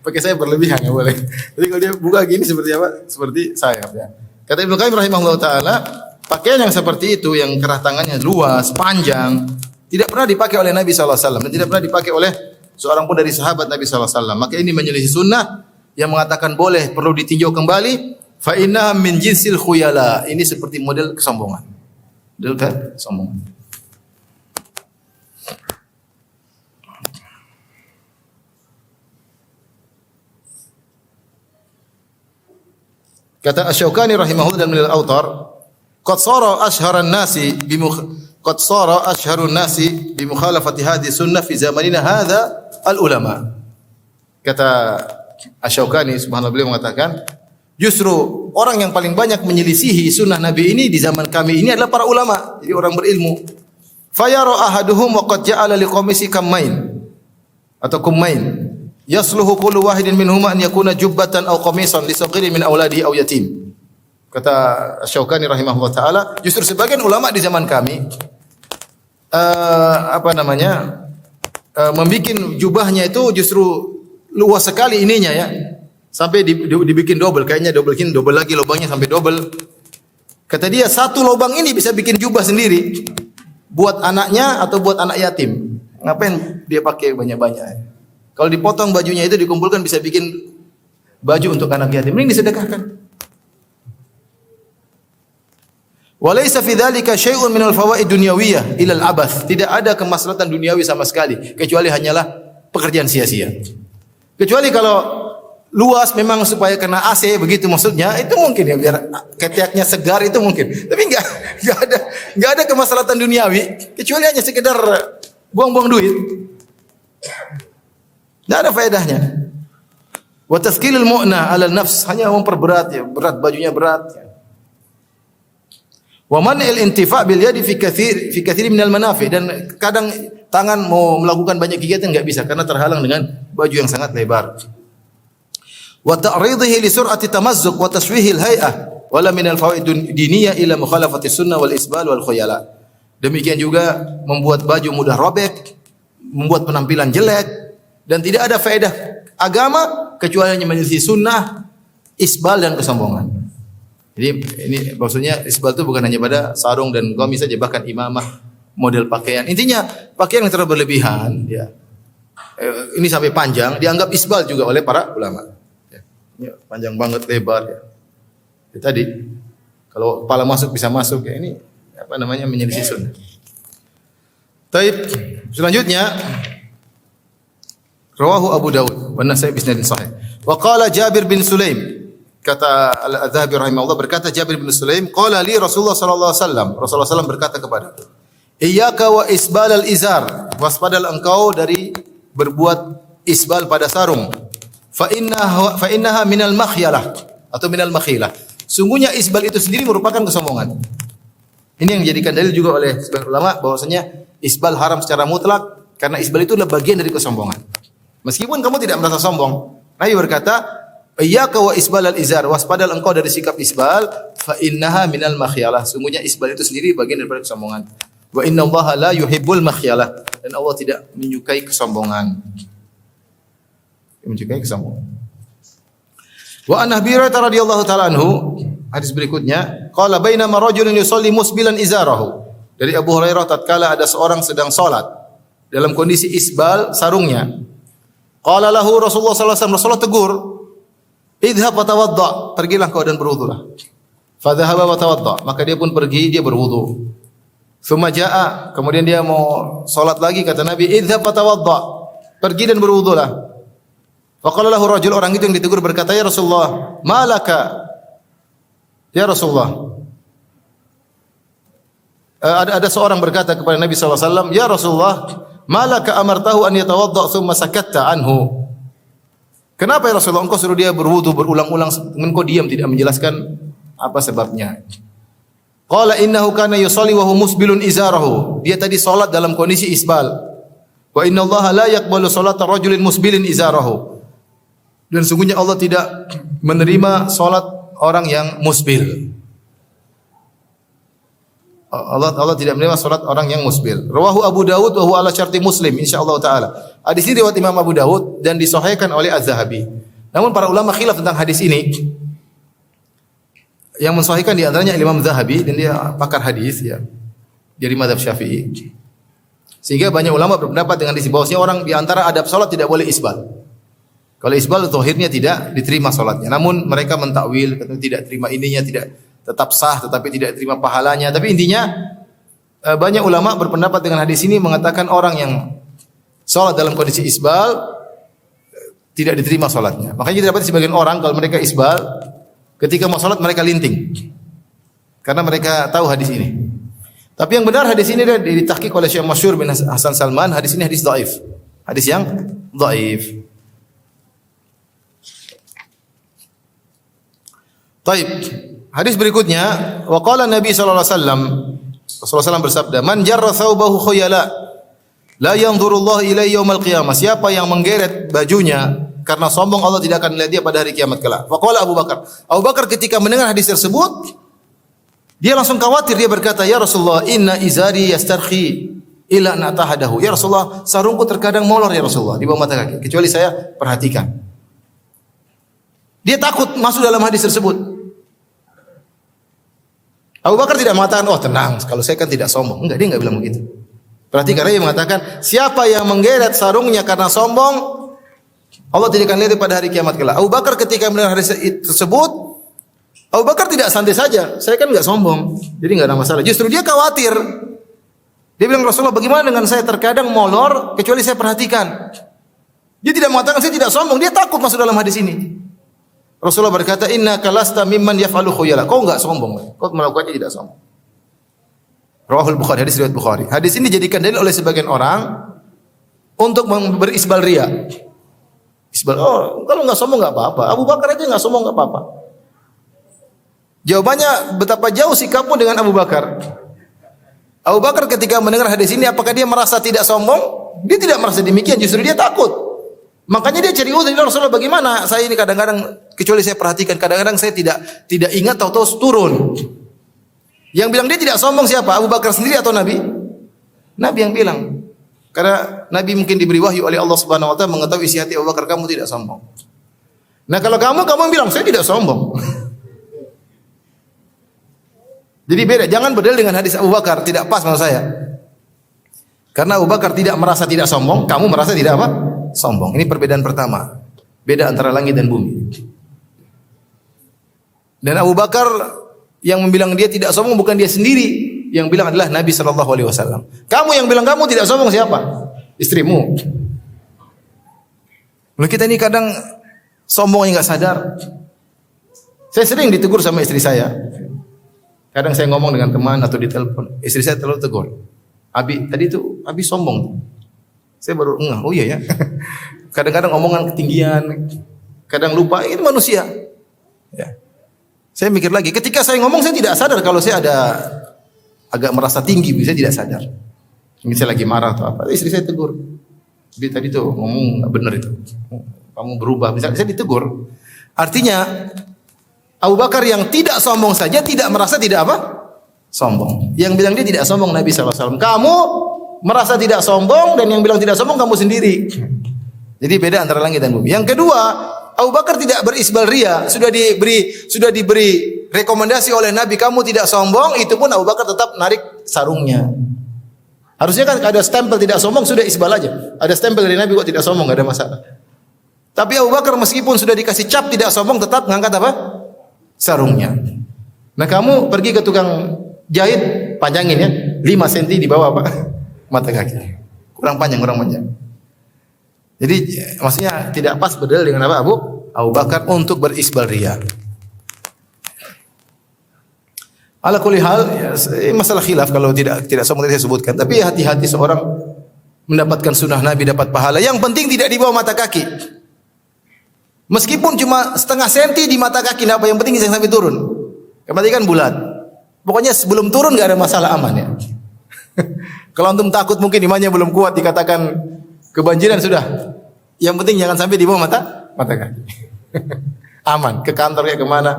Pakai sayap berlebihan nggak boleh. Jadi kalau dia buka gini seperti apa? Seperti sayap ya. Kata Ibnu Qayyim rahimahullah taala, pakaian yang seperti itu yang kerah tangannya luas, panjang, tidak pernah dipakai oleh Nabi sallallahu alaihi wasallam dan tidak pernah dipakai oleh seorang pun dari sahabat Nabi sallallahu alaihi wasallam. Maka ini menyelisih sunnah yang mengatakan boleh perlu ditinjau kembali. Fa inna min jinsil khuyala. Ini seperti model kesombongan. Model kesombongan. Kata Asy-Syaukani rahimahullah dan Minal Autar, qad sara ashharan nasi qad sara ashharun nasi bi mukhalafati hadhihi sunnah fi zamanina hadza al ulama. Kata Asy-Syaukani subhanallah, beliau mengatakan, justru orang yang paling banyak menyelisihi sunnah Nabi ini di zaman kami ini adalah para ulama, jadi orang berilmu. Fayara ahaduhum wa qad ja'ala liqamisi kammain atau kummain yasluhu kullu wahidin minhuma an yakuna jubbatan aw qamisan li saghirin min auladihi aw yatim. Kata Asy-Syaukani rahimahullah taala, justru sebagian ulama di zaman kami membuat jubahnya itu justru luas sekali ininya ya. Sampai dibikin double, kayaknya double gini, double lagi lubangnya sampai double. Kata dia, satu lubang ini bisa bikin jubah sendiri buat anaknya atau buat anak yatim. Ngapain dia pakai banyak-banyak? Kalau dipotong bajunya itu dikumpulkan bisa bikin baju untuk anak yatim. Ini disedekahkan. Walaysa fi dzalika syai'un minal fawaid dunyawiyah ila al-abath. Tidak ada kemaslahatan duniawi sama sekali kecuali hanyalah pekerjaan sia-sia. Kecuali kalau luas memang supaya kena AC begitu maksudnya, itu mungkin ya biar ketiaknya segar itu mungkin. Tapi enggak ada kemaslahatan duniawi kecuali hanya sekedar buang-buang duit. Enggak ada faedahnya. Wa tathqilul mu'na 'ala nafs, hanya memperberat ya, berat bajunya berat ya. Wa man'il intifa' bil yadi fi katsir minal manafi', dan kadang tangan mau melakukan banyak kegiatan enggak bisa karena terhalang dengan baju yang sangat lebar. Wa ta'ridihi li sur'ati tamazzuk wa tashwihil hay'ah wala min al-fawaid diniyah ila mukhalafati sunnah wal isbal wal khuyala. Demikian juga membuat baju mudah robek, membuat penampilan jelek, dan tidak ada faedah agama kecuali hanya menyelisih sunnah, isbal dan kesombongan. Jadi ini maksudnya isbal itu bukan hanya pada sarung dan gamis saja, bahkan imamah, model pakaian. Intinya pakaian yang terlalu berlebihan ya. Ini sampai panjang dianggap isbal juga oleh para ulama. Ya, panjang banget, lebar ya. Tadi kalau kepala masuk bisa masuk ya, ini apa namanya menyelisih sunnah. Taib. Selanjutnya rawahu Abu Dawud wa Nasa'i bi isnadin sahih. Wa qala Jabir bin Sulaim, kata Al-Adzabi rahimahullah, berkata Jabir bin Sulaim, qala li Rasulullah sallallahu alaihi wasallam, Rasulullah sallallahu berkata kepadaku, iyyaka wa isbalal izar, waspadalah engkau dari berbuat isbal pada sarung. Fa innaha minal makhyalah atau minal makhilah. Sungguhnya isbal itu sendiri merupakan kesombongan. Ini yang dijadikan dalil juga oleh sebagian ulama bahwasanya isbal haram secara mutlak karena isbal itu adalah bagian dari kesombongan. Meskipun kamu tidak merasa sombong. Nabi berkata, iyyaka wa isbalal izar, waspadalah engkau dari sikap isbal, fa innaha minal makhyalah. Sungguhnya isbal itu sendiri bagian daripada kesombongan. Wa innallaha la yuhibbul makhyalah, dan Allah tidak menyukai kesombongan. Menyukai kesombongan. Wa an Abi Hurairah radhiyallahu taala anhu, Hadis berikutnya, qala bainama rajulun yusalli musbilan izarahu. Dari Abu Hurairah tatkala ada seorang sedang salat dalam kondisi isbal sarungnya. Qala lahu Rasulullah sallallahu alaihi wasallam, Rasulullah tegur, "Idhhab fatawadda." Pergilah kau dan berwudulah. Fa dhahaba wa tawadda. Maka dia pun pergi, dia berwudu. Tsumma jaa, kemudian dia mau salat lagi, kata Nabi, "Idhhab fatawadda." Pergi dan berwudulah. Fa qala lahu rajul, orang itu yang ditegur berkata, "Ya Rasulullah, malaka?" Ya Rasulullah, ada seorang berkata kepada Nabi sallallahu alaihi wasallam, "Ya Rasulullah, malaka amartahu an yatawadda thumma sakatta anhu?" Kenapa ya Rasulullah engkau suruh dia berwudu berulang-ulang engkau diam tidak menjelaskan apa sebabnya? Qala innahu kana yusalli wa huwa musbilun izarahu. Dia tadi salat dalam kondisi isbal. Wa innallaha la yaqbalu salata rajulin musbilin izarahu. Dan sungguhnya Allah tidak menerima salat orang yang musbil. Allah tidak menerima salat orang yang musbil. Rawahu Abu Dawud wa huwa ala syarti Muslim insyaallah taala. Hadis ini riwayat Imam Abu Dawud dan disahihkan oleh Az-Zahabi. Namun para ulama khilaf tentang hadis ini. Yang mensahihkan di antaranya Imam Zahabi dan dia pakar hadis ya. Dari mazhab Syafi'i. Sehingga banyak ulama berpendapat dengan hadis bahwasanya orang di antara adab salat tidak boleh isbal. Kalau isbal zahirnya tidak diterima salatnya. Namun mereka mentakwil, katanya tidak terima ininya, tidak tetap sah tetapi tidak terima pahalanya. Tapi intinya banyak ulama berpendapat dengan hadis ini mengatakan orang yang salat dalam kondisi isbal tidak diterima salatnya. Makanya kita dapat sebagian orang kalau mereka isbal ketika mau salat mereka linting. Karena mereka tahu hadis ini. Tapi yang benar hadis ini ditahqiq oleh Syekh Masyhur bin Hasan Salman, hadis ini hadis dhaif. Hadis yang dhaif. Taib. Hadis berikutnya, wa qala Nabi sallallahu alaihi wasallam, Rasulullah SAW bersabda, "Man jarra thawbahu khuyala, la yanzurullahu ilaihi yaumil qiyamah." Siapa yang menggeret bajunya karena sombong, Allah tidak akan melihat dia pada hari kiamat kelak. Wa qala Abu Bakar. Abu Bakar ketika mendengar hadis tersebut, dia langsung khawatir, dia berkata, "Ya Rasulullah, inna izari yastarkhi ila an atahadahu." Ya Rasulullah, sarungku terkadang molor ya Rasulullah di bawah mata kaki, kecuali saya perhatikan. Dia takut masuk dalam hadis tersebut. Abu Bakar tidak mengatakan, "Oh tenang, kalau saya kan tidak sombong." Enggak, dia enggak bilang begitu. Perhatikan, dia mengatakan, siapa yang menggeret sarungnya karena sombong, Allah tidak akan lihat pada hari kiamat kelak. Abu Bakar ketika mendengar hadis tersebut, Abu Bakar tidak santai saja. Saya kan enggak sombong, jadi enggak ada masalah. Justru dia khawatir. Dia bilang, "Rasulullah, bagaimana dengan saya terkadang molor kecuali saya perhatikan." Dia tidak mengatakan saya tidak sombong, dia takut masuk dalam hadis ini. Rasulullah berkata, "Innaka lasta mimman yaf'alu khuyala." Kau enggak sombong, kau melakukannya tidak sombong. Rawahul Bukhari, hadis riwayat Bukhari. Hadis ini dijadikan dalil oleh sebagian orang untuk berisbal riya. Isbal, oh, kalau enggak sombong enggak apa-apa. Abu Bakar aja enggak sombong enggak apa-apa. Jawabannya betapa jauh sikapmu dengan Abu Bakar. Abu Bakar ketika mendengar hadis ini, apakah dia merasa tidak sombong? Dia tidak merasa demikian, justru dia takut. Makanya dia cari uzur, Rasulullah, bagaimana saya ini kadang-kadang kecuali saya perhatikan, kadang-kadang saya tidak ingat tahu-tahu turun. Yang bilang dia tidak sombong siapa? Abu Bakar sendiri atau Nabi? Nabi yang bilang. Karena Nabi mungkin diberi wahyu oleh Allah Subhanahu wa taala mengetahui isi hati Abu Bakar, kamu tidak sombong. Nah, kalau kamu bilang saya tidak sombong. Jadi beda, jangan berdalil dengan hadis Abu Bakar, tidak pas menurut saya. Karena Abu Bakar tidak merasa tidak sombong, kamu merasa tidak apa? Sombong. Ini perbedaan pertama. Beda antara langit dan bumi. Dan Abu Bakar yang membilang dia tidak sombong bukan dia sendiri, yang bilang adalah Nabi sallallahu alaihi wasallam. Kamu yang bilang kamu tidak sombong siapa? Istrimu. Lalu kita ini kadang sombongnya enggak sadar. Saya sering ditegur sama istri saya. Kadang saya ngomong dengan teman atau di telepon, istri saya terlalu tegur. Abi, tadi itu Abi sombong. Saya baru ngeh, oh iya ya. Kadang-kadang omongan ketinggian, kadang lupa, itu manusia. Ya. Saya mikir lagi, ketika saya ngomong saya tidak sadar kalau saya ada agak merasa tinggi, saya tidak sadar. Mungkin saya lagi marah atau apa, istri saya tegur. Bi tadi tuh ngomong nggak benar itu, kamu berubah. Bisa saya ditegur. Artinya Abu Bakar yang tidak sombong saja tidak merasa tidak apa? Sombong. Yang bilang dia tidak sombong Nabi SAW. Kamu merasa tidak sombong dan yang bilang tidak sombong kamu sendiri. Jadi beda antara langit dan bumi. Yang kedua, Abu Bakar tidak berisbal ria, sudah diberi
rekomendasi oleh Nabi kamu tidak sombong, itu pun Abu Bakar tetap narik sarungnya. Harusnya kan ada stempel tidak sombong, sudah isbal aja. Ada stempel dari Nabi kok tidak sombong, enggak ada masalah. Tapi Abu Bakar meskipun sudah dikasih cap tidak sombong, tetap ngangkat apa? Sarungnya. Nah, kamu pergi ke tukang jahit, panjangin ya, 5 cm di bawah apa? Mata kaki. Kurang panjang. Jadi maksudnya tidak pas berdalil dengan apa Abu Bakar untuk berisbal ria. Ala kulli hal, masalah khilaf kalau tidak sombong tadi saya sebutkan. Tapi hati-hati seorang mendapatkan sunnah Nabi, dapat pahala. Yang penting tidak di bawah mata kaki. Meskipun cuma setengah senti di mata kaki, apa yang penting jangan sampai turun. Yang penting kan bulat. Pokoknya sebelum turun enggak ada masalah, aman ya. Kalau antum takut mungkin imannya belum kuat, dikatakan kebanjiran sudah. Yang penting jangan sampai di bawah mata kaki. Aman, ke kantor kayak kemana.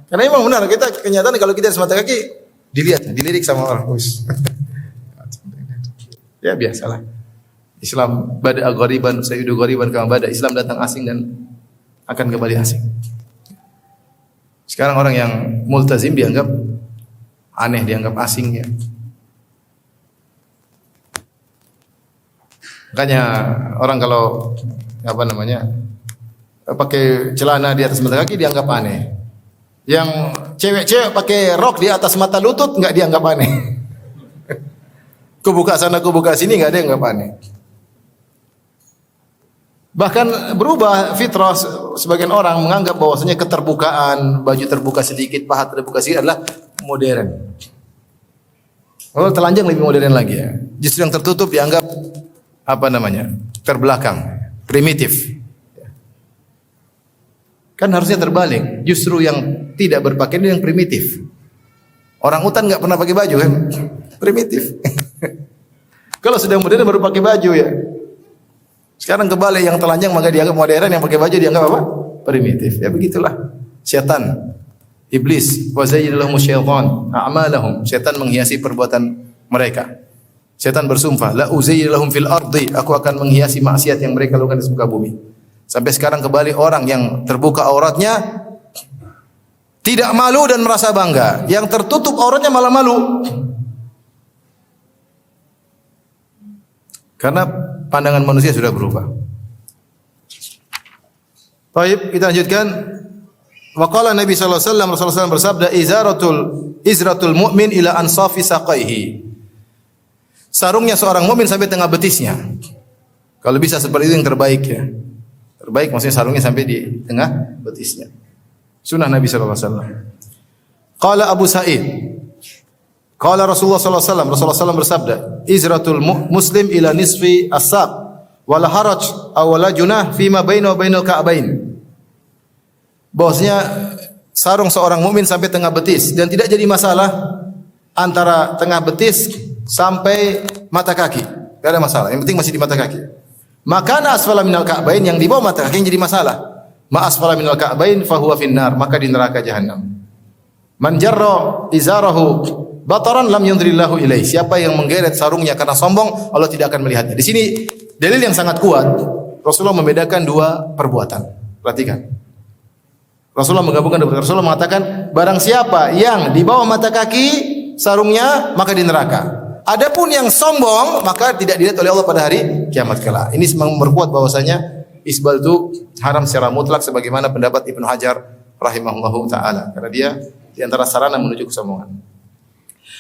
Karena memang benar, kita kenyataan kalau kita di mata kaki dilirik sama orang. Ya biasalah. Islam bada ghariban sayyidu ghariban kama bada. Islam datang asing dan akan kembali asing. Sekarang orang yang multazim dianggap aneh, dianggap asing ya. Makanya orang kalau pakai celana di atas mata kaki dianggap aneh. Yang cewek-cewek pakai rok di atas mata lutut enggak dianggap aneh. Kebuka sana kebuka sini enggak ada yang anggap aneh. Bahkan berubah fitrah, sebagian orang menganggap bahwasanya keterbukaan, baju terbuka sedikit, paha terbuka sedikit adalah modern. Kalau telanjang lebih modern lagi ya. Justru yang tertutup dianggap terbelakang, primitif. Kan harusnya terbalik. Justru yang tidak berpakaian yang primitif. Orang utan enggak pernah pakai baju kan? Primitif. Kalau sudah modern baru pakai baju ya. Sekarang kebalik, yang telanjang maka dianggap modern, yang pakai baju dianggap apa? Primitif. Ya begitulah. Setan, iblis, wa zayyana lahum syaitan a'malahum. Setan menghiasi perbuatan mereka. Setan bersumpah, la uzayyana lahum fil ardi, aku akan menghiasi maksiat yang mereka lakukan di muka bumi. Sampai sekarang kembali orang yang terbuka auratnya tidak malu dan merasa bangga, yang tertutup auratnya malah malu. Karena pandangan manusia sudah berubah. Baik, kita lanjutkan. Wa qala Nabi sallallahu alaihi wasallam, Rasulullah SAW bersabda, izratul mu'min ila ansafi saqaihi. Sarungnya seorang mukmin sampai tengah betisnya. Kalau bisa seperti itu yang terbaik ya. Terbaik maksudnya sarungnya sampai di tengah betisnya. Sunnah Nabi sallallahu alaihi wasallam. Qala Abu Sa'id, qala Rasulullah sallallahu alaihi wasallam, Rasulullah SAW bersabda, izratul muslim ila nisfi as-saq wala haraj aw la junah fima bainahu wa bainal ka'bain. Bahwasanya sarung seorang mukmin sampai tengah betis dan tidak jadi masalah antara tengah betis sampai mata kaki. Tidak ada masalah. Yang penting masih di mata kaki. Maka asfala minal ka'bain, yang di bawah mata kaki yang jadi masalah. Ma asfala minal ka'bain fahuwa finnar, maka di neraka jahanam. Man jarra izarahu bataran lam yundrillahu ilaih. Siapa yang menggeret sarungnya karena sombong, Allah tidak akan melihatnya. Di sini dalil yang sangat kuat. Rasulullah membedakan dua perbuatan. Perhatikan. Rasulullah menggabungkan dua perbuatan. Rasulullah mengatakan, barang siapa yang di bawah mata kaki sarungnya, maka di neraka. Adapun yang sombong maka tidak dilihat oleh Allah pada hari kiamat kelak. Ini memperkuat bahwasanya isbal itu haram secara mutlak sebagaimana pendapat Ibnu Hajar rahimahullahu taala, karena dia di antara sarana menuju kesombongan.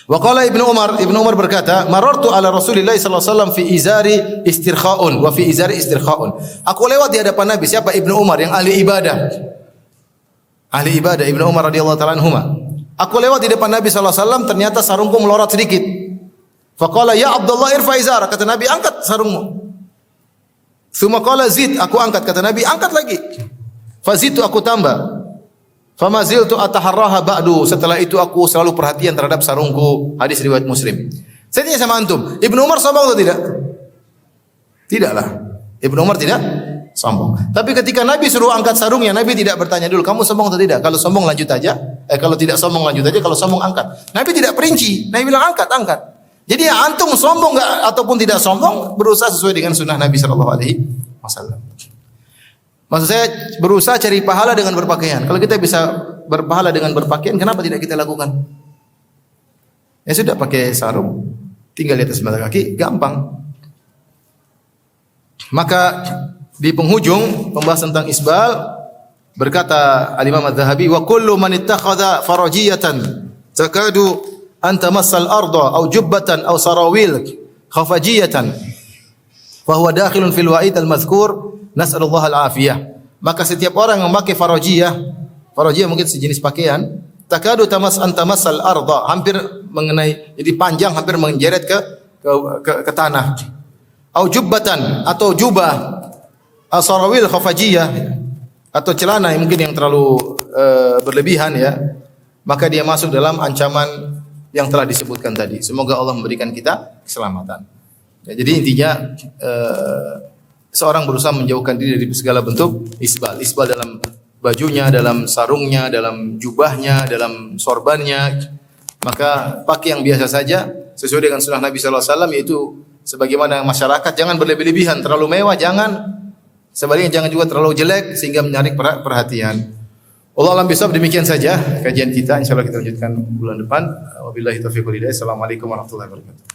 Wa qala Ibnu Umar berkata, marartu ala Rasulillah sallallahu alaihi wasallam fi izari istirkhaun wa fi izari istirkhaun. Aku lewat di hadapan Nabi, siapa? Ibnu Umar yang ahli ibadah. Ahli ibadah Ibnu Umar radhiyallahu taala anhuma. Aku lewat di depan Nabi sallallahu alaihi wasallam, ternyata sarungku melorot sedikit. Faqala ya Abdullah irfa izara, kata Nabi, angkat sarungmu. Tsumma qala zid, aku angkat, kata Nabi, angkat lagi. Fazitu, aku tambah. Fama ziltu ataharraha ba'du, setelah itu aku selalu perhatian terhadap sarungku. Hadis riwayat Muslim. Saya tanya sama antum, Ibnu Umar sombong atau tidak? Tidaklah. Ibnu Umar tidak sombong. Tapi ketika Nabi suruh angkat sarungnya, Nabi tidak bertanya dulu, kamu sombong atau tidak? Kalau sombong lanjut aja. Kalau tidak sombong lanjut aja, kalau sombong angkat. Nabi tidak perinci. Nabi bilang angkat, angkat. Jadi ya, antum sombong enggak ataupun tidak sombong, berusaha sesuai dengan sunnah Nabi sallallahu alaihi wasallam. Maksud saya berusaha cari pahala dengan berpakaian. Kalau kita bisa berpahala dengan berpakaian, kenapa tidak kita lakukan? Ya sudah, pakai sarung, tinggal di atas mata kaki, gampang. Maka di penghujung pembahasan tentang isbal berkata Al-Imam Az-Zahabi, wa kullu man ittakhadha farajiyatan takadu an tamassal arda aw jubbatan aw sarawil khafajiyatan fa huwa dakhilun fil wa'id al-madhkur, nas'alullah al-afiyah. Maka setiap orang yang memakai farajiyah mungkin sejenis pakaian, takadu tamassal arda, hampir mengenai, jadi panjang, hampir menjeret ke tanah. Au jubbatan, atau jubah, asarawil khafajiyah, atau celana yang mungkin yang terlalu berlebihan ya, maka dia masuk dalam ancaman yang telah disebutkan tadi. Semoga Allah memberikan kita keselamatan. Ya, jadi intinya seorang berusaha menjauhkan diri dari segala bentuk isbal. Isbal dalam bajunya, dalam sarungnya, dalam jubahnya, dalam sorbannya. Maka pakai yang biasa saja sesuai dengan sunnah Nabi sallallahu alaihi wasallam, yaitu sebagaimana masyarakat, jangan berlebih-lebihan, terlalu mewah jangan. Sebaliknya jangan juga terlalu jelek sehingga menarik perhatian. Allah alam bisawab, demikian saja kajian kita. Insyaallah kita lanjutkan bulan depan. Wabillahi taufiq wal hidayah. Assalamualaikum warahmatullahi wabarakatuh.